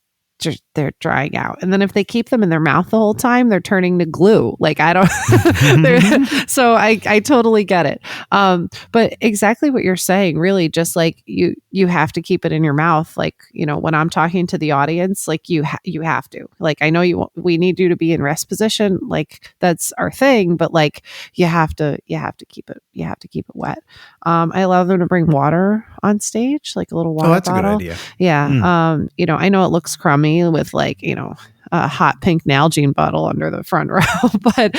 Speaker 1: they're drying out. And then if they keep them in their mouth the whole time, they're turning to glue. Like I don't, so I totally get it. But exactly what you're saying, really, just like you have to keep it in your mouth. Like, when I'm talking to the audience, like you have to, like, I know we need you to be in rest position. Like that's our thing, but like you have to keep it wet. I allow them to bring water on stage, like a little water
Speaker 3: That's
Speaker 1: bottle.
Speaker 3: a good idea.
Speaker 1: Yeah. I know it looks crummy with like, a hot pink Nalgene bottle under the front row, but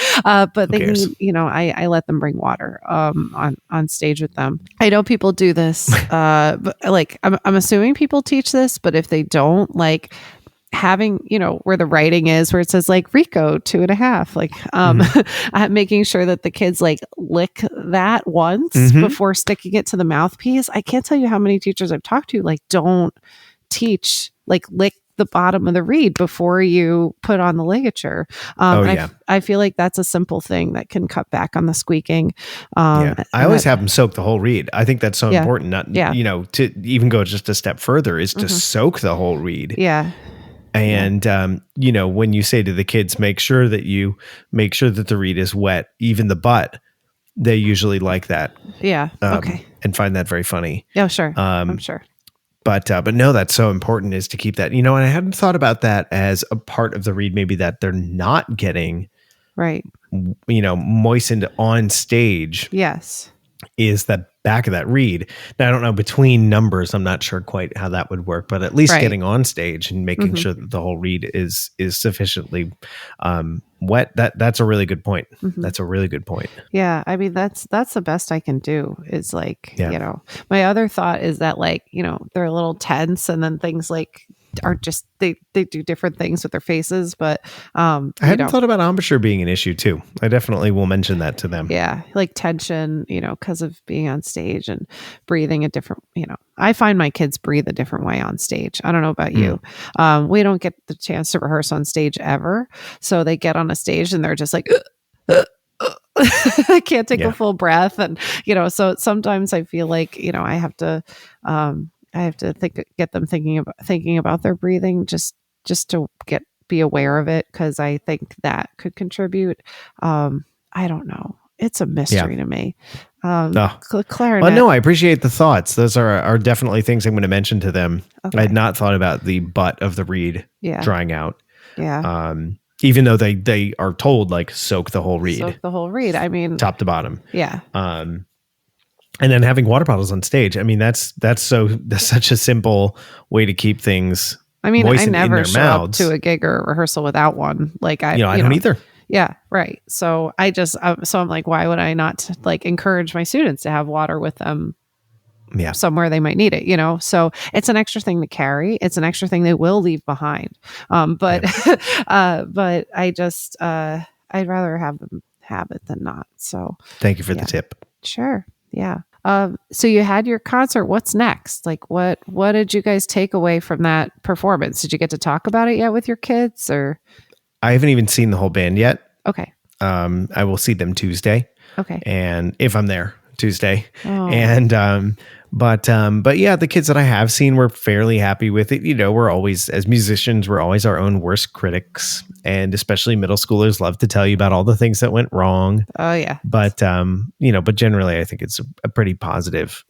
Speaker 1: they
Speaker 3: cares?
Speaker 1: need, I let them bring water, on stage with them. I know people do this, but like, I'm assuming people teach this, but if they don't, like, having, where the writing is, where it says like Rico 2.5, like, making sure that the kids like lick that once before sticking it to the mouthpiece. I can't tell you how many teachers I've talked to, like, don't teach, like, lick the bottom of the reed before you put on the ligature. I feel like that's a simple thing that can cut back on the squeaking.
Speaker 3: I always have them soak the whole reed. I think that's so important. To even go just a step further is to soak the whole reed.
Speaker 1: Yeah.
Speaker 3: And, when you say to the kids, make sure that the reed is wet, even the butt, they usually like that.
Speaker 1: Yeah. Okay.
Speaker 3: And find that very funny.
Speaker 1: Yeah, sure. I'm sure.
Speaker 3: But no, that's so important, is to keep that, and I hadn't thought about that as a part of the reed, maybe that they're not getting,
Speaker 1: right,
Speaker 3: moistened on stage.
Speaker 1: Yes.
Speaker 3: Is that back of that reed. Now, I don't know between numbers. I'm not sure quite how that would work, but at least
Speaker 1: Right.
Speaker 3: getting on stage and making sure that the whole reed is sufficiently wet. That's a really good point. That's a really good point.
Speaker 1: Yeah, I mean that's the best I can do is like,
Speaker 3: Yeah.
Speaker 1: you know. My other thought is that like, you know, they're a little tense and then things like are just they do different things with their faces, but
Speaker 3: I
Speaker 1: you
Speaker 3: hadn't
Speaker 1: know,
Speaker 3: thought about embouchure being an issue too. I definitely will mention that to them.
Speaker 1: yeah, like tension, you know, because of being on stage and breathing a different, you know, I find my kids breathe a different way on stage. I don't know about you. We don't get the chance to rehearse on stage ever. So they get on a stage and they're just like, I can't take a full breath. And, you know, so sometimes I feel like, you know, I have to get them thinking about their breathing just to be aware of it. Cause I think that could contribute. I don't know. It's a mystery to me. Clarinet.
Speaker 3: Well, no, I appreciate the thoughts. Those are definitely things I'm going to mention to them.
Speaker 1: Okay.
Speaker 3: I had not thought about the butt of the reed drying out.
Speaker 1: Yeah.
Speaker 3: Even though they are told like soak the whole reed.
Speaker 1: Soak the whole reed. I mean,
Speaker 3: top to bottom.
Speaker 1: Yeah.
Speaker 3: And then having water bottles on stage. I mean, that's such a simple way to keep things.
Speaker 1: I mean, I never show
Speaker 3: mouths.
Speaker 1: up to a gig or a rehearsal without one. Like I
Speaker 3: don't either.
Speaker 1: Yeah, right. So I just so I'm like, why would I not like encourage my students to have water with them?
Speaker 3: Yeah,
Speaker 1: somewhere they might need it, you know. So it's an extra thing to carry. It's an extra thing they will leave behind. But I just I'd rather have them have it than not. So
Speaker 3: thank you for the tip.
Speaker 1: Sure. Yeah. So you had your concert. What's next? Like what did you guys take away from that performance? Did you get to talk about it yet with your kids or?
Speaker 3: I haven't even seen the whole band yet.
Speaker 1: Okay.
Speaker 3: I will see them Tuesday.
Speaker 1: Okay.
Speaker 3: And if I'm there Tuesday.
Speaker 1: Oh.
Speaker 3: And but yeah, the kids that I have seen were fairly happy with it. You know, we're always, as musicians, we're always our own worst critics, and especially middle schoolers love to tell you about all the things that went wrong.
Speaker 1: Oh yeah.
Speaker 3: But you know, but generally I think it's a pretty positive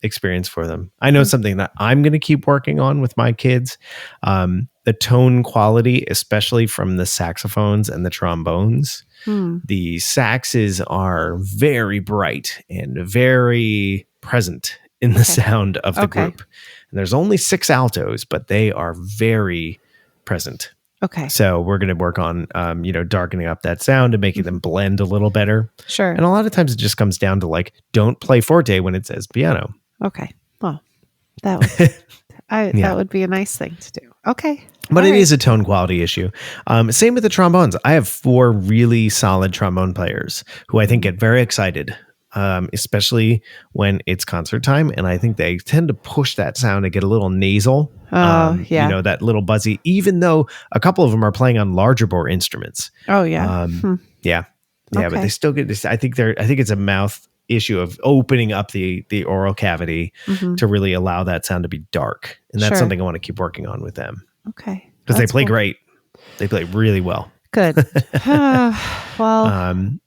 Speaker 3: experience for them. I know something that I'm going to keep working on with my kids. The tone quality, especially from the saxophones and the trombones. The saxes are very bright and very present in the sound of the group. And there's only 6 altos, but they are very present.
Speaker 1: Okay.
Speaker 3: So we're going to work on, you know, darkening up that sound and making them blend a little better.
Speaker 1: Sure.
Speaker 3: And a lot of times it just comes down to like, don't play forte when it says piano.
Speaker 1: Okay. Well, that would, that would be a nice thing to do. Okay.
Speaker 3: But it is a tone quality issue. Same with the trombones. I have 4 really solid trombone players who I think get very excited, especially when it's concert time. And I think they tend to push that sound and get a little nasal. You know, that little buzzy, even though a couple of them are playing on larger bore instruments.
Speaker 1: Oh, yeah.
Speaker 3: Yeah. But they still get this. I think it's a mouth issue of opening up the oral cavity to really allow that sound to be dark. And that's something I want to keep working on with them.
Speaker 1: Okay.
Speaker 3: Because they play great. They play really well.
Speaker 1: Good. Well,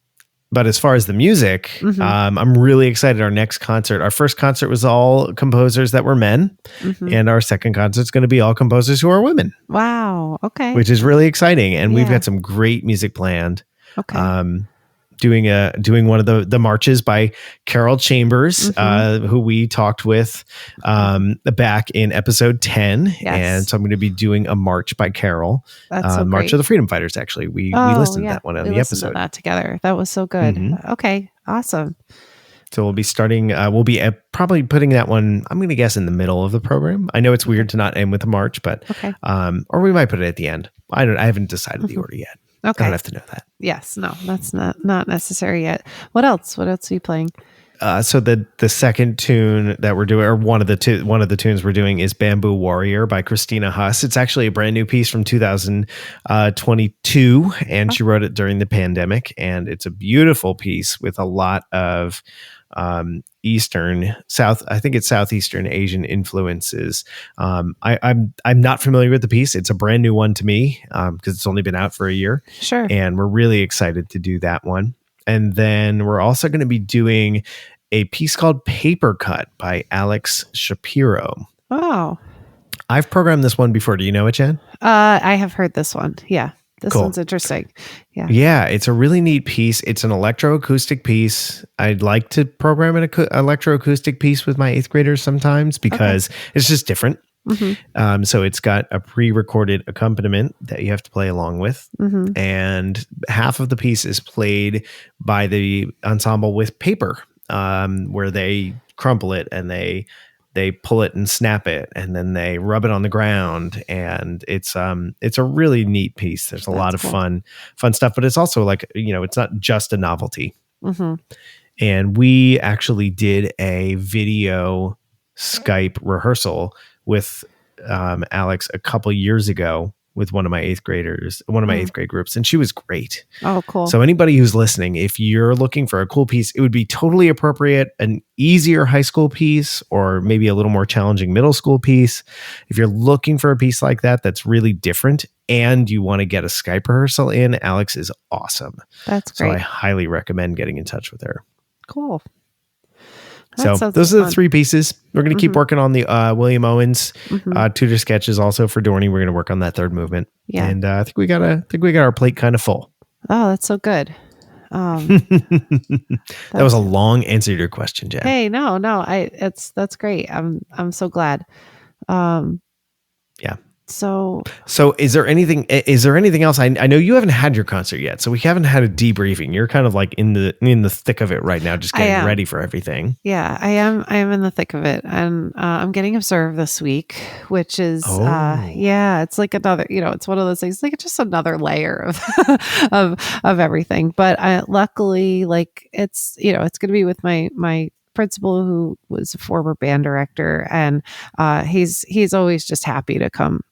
Speaker 3: but as far as the music, I'm really excited. Our next concert, our first concert was all composers that were men. And our second concert is going to be all composers who are women.
Speaker 1: Wow. Okay.
Speaker 3: Which is really exciting. And we've got some great music planned.
Speaker 1: Okay.
Speaker 3: Doing one of the marches by Carol Chambers, who we talked with back in episode 10.
Speaker 1: Yes.
Speaker 3: And so I'm going to be doing a march by Carol.
Speaker 1: That's so
Speaker 3: March
Speaker 1: great.
Speaker 3: of the Freedom Fighters, actually. We listened to that one on the episode.
Speaker 1: To that together. That was so good. Okay. Awesome.
Speaker 3: So we'll be starting, we'll be probably putting that one, I'm going to guess, in the middle of the program. I know it's weird to not end with a march, but, or we might put it at the end. I haven't decided the order yet.
Speaker 1: Okay.
Speaker 3: I don't have to know that.
Speaker 1: Yes. No, that's not necessary yet. What else? What else are you playing?
Speaker 3: So the second tune that we're doing, or one of the tunes we're doing, is Bamboo Warrior by Christina Huss. It's actually a brand new piece from 2022, and she wrote it during the pandemic. And it's a beautiful piece with a lot of Southeastern Asian influences. I'm not familiar with the piece. It's a brand new one to me because it's only been out for a year.
Speaker 1: Sure.
Speaker 3: And we're really excited to do that one. And then we're also going to be doing a piece called Paper Cut by Alex Shapiro.
Speaker 1: Oh.
Speaker 3: I've programmed this one before. Do you know it, Jen?
Speaker 1: I have heard this one. Yeah. This
Speaker 3: Cool.
Speaker 1: one's interesting. Yeah.
Speaker 3: Yeah, it's a really neat piece. It's an electroacoustic piece. I'd like to program an electroacoustic piece with my 8th graders sometimes because it's just different.
Speaker 1: Mm-hmm.
Speaker 3: So it's got a pre-recorded accompaniment that you have to play along with.
Speaker 1: Mm-hmm.
Speaker 3: And half of the piece is played by the ensemble with paper, where they crumple it and they pull it and snap it and then they rub it on the ground. And it's a really neat piece. There's a lot of
Speaker 1: cool.
Speaker 3: fun stuff, but it's also like, it's not just a novelty.
Speaker 1: Mm-hmm.
Speaker 3: And we actually did a video Skype rehearsal with Alex a couple years ago with one of my 8th graders, one of my 8th grade groups, and she was great.
Speaker 1: Oh, cool.
Speaker 3: So anybody who's listening, if you're looking for a cool piece, it would be totally appropriate, an easier high school piece or maybe a little more challenging middle school piece. If you're looking for a piece like that that's really different and you want to get a Skype rehearsal in, Alex is awesome.
Speaker 1: That's great.
Speaker 3: So I highly recommend getting in touch with her.
Speaker 1: Cool.
Speaker 3: So those are the 3 pieces. We're going to keep working on the William Owens tutor sketches also for Dorney. We're going to work on that 3rd movement.
Speaker 1: Yeah.
Speaker 3: And I think we got our plate kind of full.
Speaker 1: Oh, that's so good.
Speaker 3: That was a long answer to your question, Jen.
Speaker 1: Hey, no, that's great. I'm so glad.
Speaker 3: Yeah.
Speaker 1: So
Speaker 3: is there anything else? I know you haven't had your concert yet, so we haven't had a debriefing. You're kind of like in the thick of it right now, just getting ready for everything.
Speaker 1: Yeah, I am in the thick of it. And I'm getting observed this week, which is, it's like another, it's one of those things, like it's just another layer of, of everything. But luckily, like it's, it's going to be with my principal, who was a former band director, and he's always just happy to come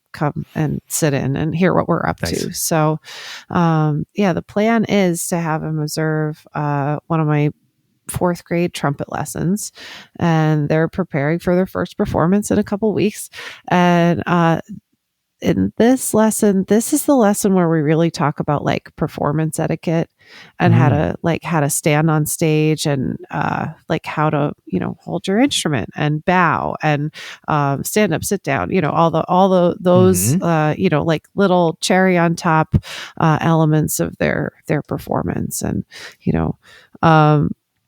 Speaker 1: and sit in and hear what we're up to. So, the plan is to have him observe one of my 4th grade trumpet lessons, and they're preparing for their first performance in a couple weeks. And in this lesson, this is the lesson where we really talk about like performance etiquette and how to stand on stage and like how to hold your instrument and bow and stand up, sit down, all those like little cherry on top elements of their performance. And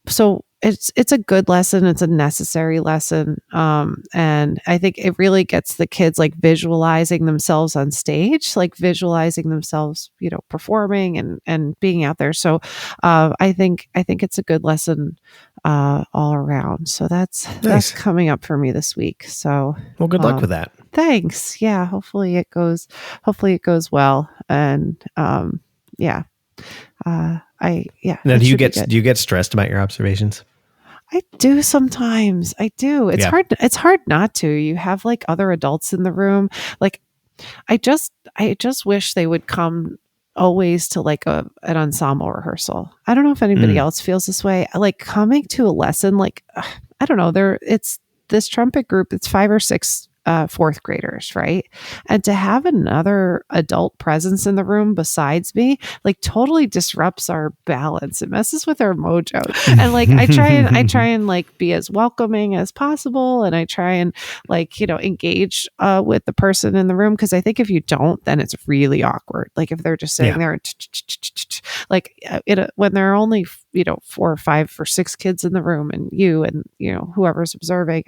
Speaker 1: so it's a good lesson. It's a necessary lesson. And I think it really gets the kids like visualizing themselves on stage, like visualizing themselves, performing and being out there. So I think it's a good lesson all around. So that's coming up for me this week. So
Speaker 3: well, good luck with that.
Speaker 1: Thanks. Yeah. Hopefully it goes well. And
Speaker 3: Now,
Speaker 1: do
Speaker 3: you get stressed about your observations?
Speaker 1: I do sometimes. I do. It's hard. It's hard not to. You have like other adults in the room. Like, I just wish they would come always to like an ensemble rehearsal. I don't know if anybody else feels this way. Like coming to a lesson, like I don't know. It's this trumpet group. It's 5 or 6 4th graders, right? And to have another adult presence in the room besides me, like totally disrupts our balance. It messes with our mojo. And like I try and like be as welcoming as possible, and I try and like engage with the person in the room, because I think if you don't, then it's really awkward. Like if they're just sitting there like when there are only 4 or 5 or 6 kids in the room, and whoever's observing,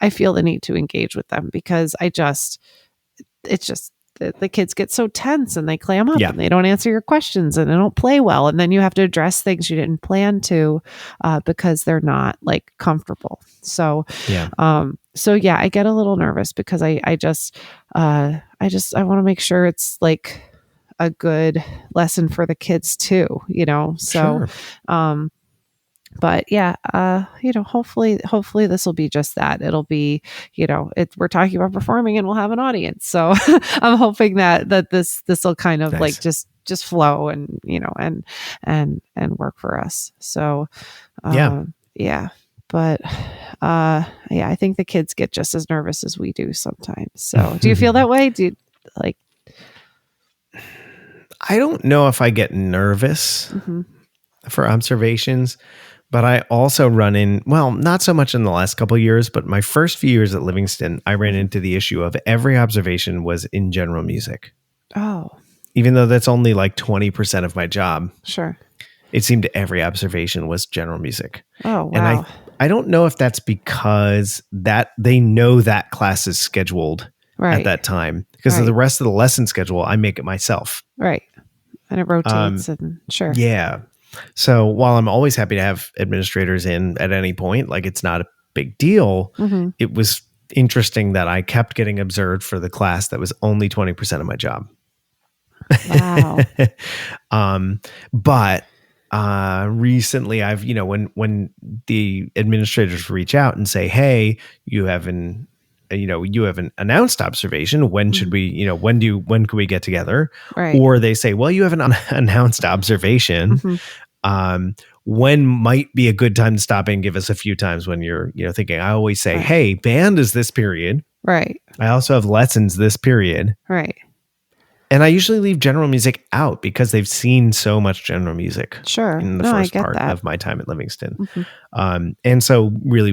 Speaker 1: I feel the need to engage with them, because it's just the kids get so tense and they clam up and they don't answer your questions and they don't play well. And then you have to address things you didn't plan to, because they're not like comfortable. So, I get a little nervous because I want to make sure it's like a good lesson for the kids too, so,
Speaker 3: sure.
Speaker 1: But hopefully this will be just that. It'll be, we're talking about performing and we'll have an audience. So I'm hoping that this will kind of like just flow and, and work for us. So, but I think the kids get just as nervous as we do sometimes. So do you feel that way? Do you like,
Speaker 3: I don't know if I get nervous for observations, but I also not so much in the last couple of years, but my first few years at Livingston, I ran into the issue of every observation was in general music.
Speaker 1: Oh,
Speaker 3: even though that's only like 20% of my job,
Speaker 1: Sure.
Speaker 3: it seemed every observation was general music.
Speaker 1: Oh, wow.
Speaker 3: And I don't know if that's because that they know that class is scheduled
Speaker 1: Right.
Speaker 3: at that time, because of the rest of the lesson schedule, I make it myself.
Speaker 1: Right. And it rotates and sure.
Speaker 3: Yeah. So while I'm always happy to have administrators in at any point, like it's not a big deal, it was interesting that I kept getting observed for the class that was only 20% of my job.
Speaker 1: Wow.
Speaker 3: But recently I've, when the administrators reach out and say, hey, you have an announced observation. When should we, when can we get together?
Speaker 1: Right.
Speaker 3: Or they say, well, you have an unannounced observation. When might be a good time to stop in and give us a few times when you're, thinking. I always say, hey, band is this period.
Speaker 1: Right.
Speaker 3: I also have lessons this period.
Speaker 1: Right.
Speaker 3: And I usually leave general music out because they've seen so much general music in the first part of my time at Livingston. And so really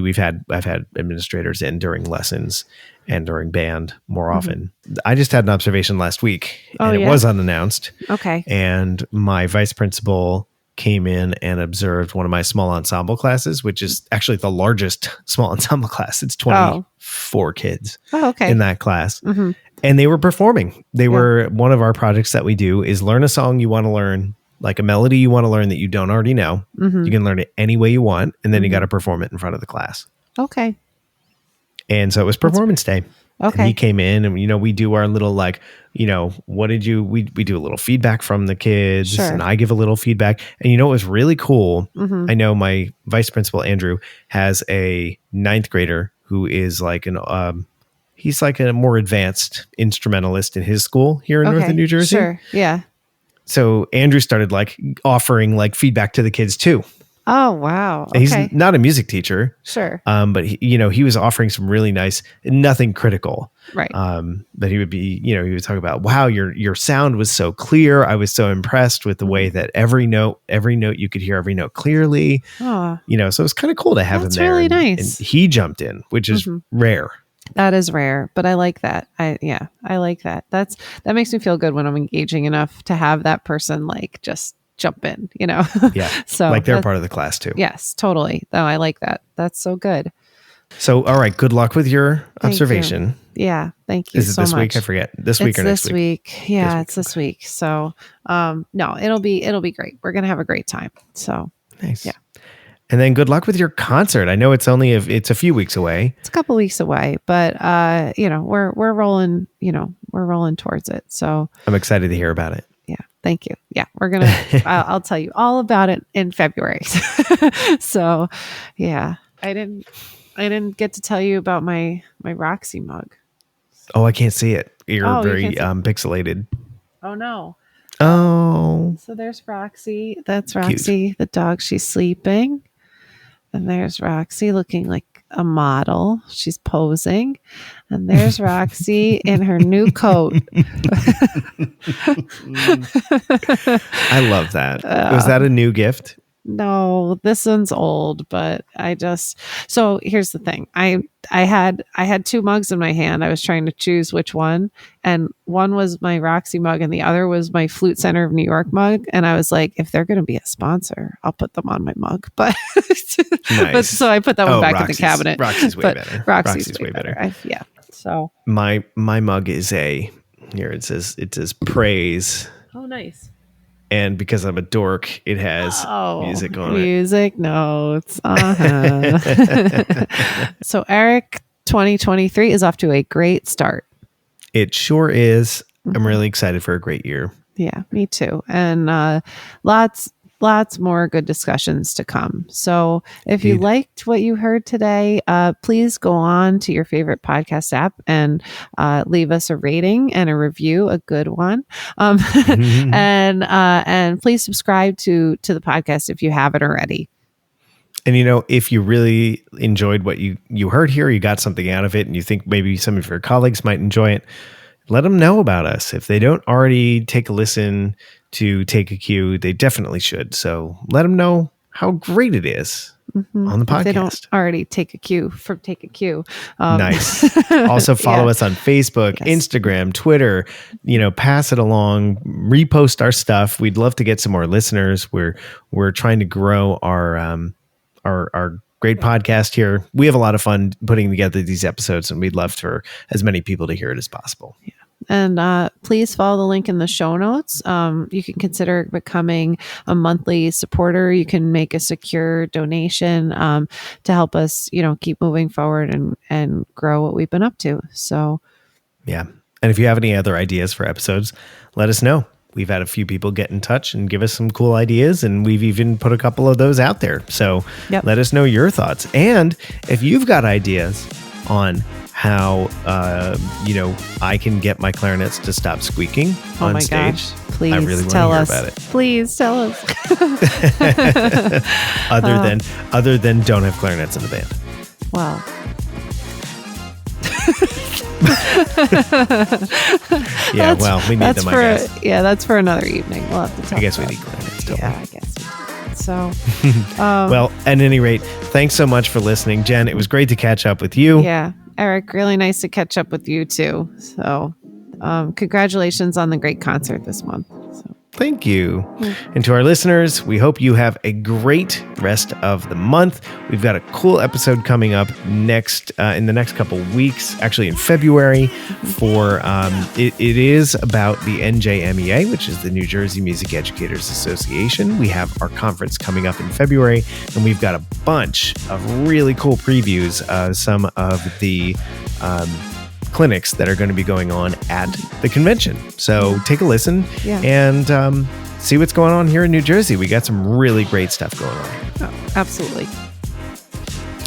Speaker 3: I've had administrators in during lessons and during band more often. I just had an observation last week and it was unannounced.
Speaker 1: Okay.
Speaker 3: And my vice principal came in and observed one of my small ensemble classes, which is actually the largest small ensemble class. It's 24 kids in that class. And they were performing. They were, one of our projects that we do is learn a song you want to learn, like a melody you want to learn that you don't already know. You can learn it any way you want. And then you got to perform it in front of the class.
Speaker 1: Okay.
Speaker 3: And so it was performance day.
Speaker 1: Okay.
Speaker 3: And he came in and, we do our little what did you, we do a little feedback from the kids and I give a little feedback. And it was really cool. I know my vice principal, Andrew, has a 9th grader who is like he's like a more advanced instrumentalist in his school here in Northern New Jersey.
Speaker 1: Sure. Yeah.
Speaker 3: So Andrew started like offering like feedback to the kids too.
Speaker 1: Oh, wow. Okay.
Speaker 3: He's not a music teacher.
Speaker 1: Sure.
Speaker 3: But he was offering some really nice, nothing critical.
Speaker 1: Right.
Speaker 3: But he would be, he would talk about, wow, your sound was so clear. I was so impressed with the way that every note, you could hear every note clearly. So it was kind of cool to have him there.
Speaker 1: Really nice.
Speaker 3: And he jumped in, which is rare.
Speaker 1: That is rare, but I like that. I like that. That makes me feel good when I'm engaging enough to have that person like just jump in, Yeah. So
Speaker 3: like they're part of the class too.
Speaker 1: Yes, totally. Oh, I like that. That's so good.
Speaker 3: So, all right. Good luck with your observation.
Speaker 1: Yeah. Thank you
Speaker 3: so much. Is it this week? I forget. This week or next
Speaker 1: week? This week. Yeah, it's this week. So, no, it'll be great. We're going to have a great time. So
Speaker 3: nice.
Speaker 1: Yeah.
Speaker 3: And then good luck with your concert. I know it's only it's a few weeks away.
Speaker 1: It's a couple weeks away, but we're rolling, we're rolling towards it. So
Speaker 3: I'm excited to hear about it.
Speaker 1: Yeah. Thank you. Yeah. We're going to, I'll tell you all about it in February. So yeah, I didn't get to tell you about my Roxy mug.
Speaker 3: Oh, I can't see it. You're very pixelated.
Speaker 1: Oh no.
Speaker 3: Oh.
Speaker 1: So there's Roxy. That's Roxy, the dog. She's sleeping. And there's Roxy looking like a model. She's posing. And there's Roxy in her new coat.
Speaker 3: I love that. Was that a new gift?
Speaker 1: No, this one's old, but so here's the thing. I had 2 mugs in my hand. I was trying to choose which one. And one was my Roxy mug and the other was my Flute Center of New York mug. And I was like, if they're going to be a sponsor, I'll put them on my mug. But,
Speaker 3: nice.
Speaker 1: But so I put that one back in the cabinet.
Speaker 3: Roxy's way better.
Speaker 1: Roxy's way better. Yeah. So
Speaker 3: my mug is here. It says praise.
Speaker 1: Oh, nice.
Speaker 3: And because I'm a dork, it has music on it.
Speaker 1: Music notes. So Erik, 2023 is off to a great start.
Speaker 3: It sure is. I'm really excited for a great year.
Speaker 1: Yeah, me too. And lots more good discussions to come. So if you liked what you heard today, please go on to your favorite podcast app and leave us a rating and a review, a good one. And please subscribe to the podcast if you haven't already.
Speaker 3: And, if you really enjoyed what you heard here, you got something out of it, and you think maybe some of your colleagues might enjoy it, let them know about us. If they don't already take a listen to Take a Cue, they definitely should. So let them know how great it is. on the podcast.
Speaker 1: If they don't already take a cue.
Speaker 3: Nice. Also follow us on Facebook,
Speaker 1: Yes.
Speaker 3: Instagram, Twitter, pass it along, repost our stuff. We'd love to get some more listeners. We're trying to grow our great podcast here. We have a lot of fun putting together these episodes, and we'd love for as many people to hear it as possible.
Speaker 1: Yeah. And please follow the link in the show notes. You can consider becoming a monthly supporter. You can make a secure donation to help us, keep moving forward and grow what we've been up to. So,
Speaker 3: yeah. And if you have any other ideas for episodes, let us know. We've had a few people get in touch and give us some cool ideas, and we've even put a couple of those out there. So let us know your thoughts. And if you've got ideas on how, I can get my clarinets to stop squeaking on stage.
Speaker 1: Gosh. Please
Speaker 3: I really want
Speaker 1: tell
Speaker 3: to hear
Speaker 1: us.
Speaker 3: about it.
Speaker 1: Please tell us.
Speaker 3: Other than don't have clarinets in the band.
Speaker 1: Wow.
Speaker 3: Yeah, we need them, I guess.
Speaker 1: Yeah, that's for another evening. We'll have to talk
Speaker 3: I guess we
Speaker 1: about
Speaker 3: need clarinets, don't
Speaker 1: Yeah, I guess we do. So,
Speaker 3: well, at any rate, thanks so much for listening, Jen. It was great to catch up with you.
Speaker 1: Yeah, Erik, really nice to catch up with you too. So, congratulations on the great concert this month. So.
Speaker 3: Thank you. And to our listeners, we hope you have a great rest of the month. We've got a cool episode coming up in the next couple weeks, actually in February, for it is about the NJMEA, which is the New Jersey Music Educators Association. We have our conference coming up in February, and we've got a bunch of really cool previews of some of the clinics that are going to be going on at the convention. So take a listen and see what's going on here in New Jersey. We got some really great stuff going on.
Speaker 1: Oh, absolutely.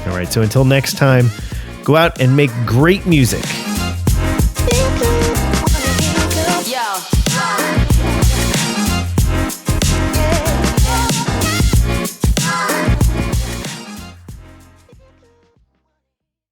Speaker 3: All right. So until next time, go out and make great music.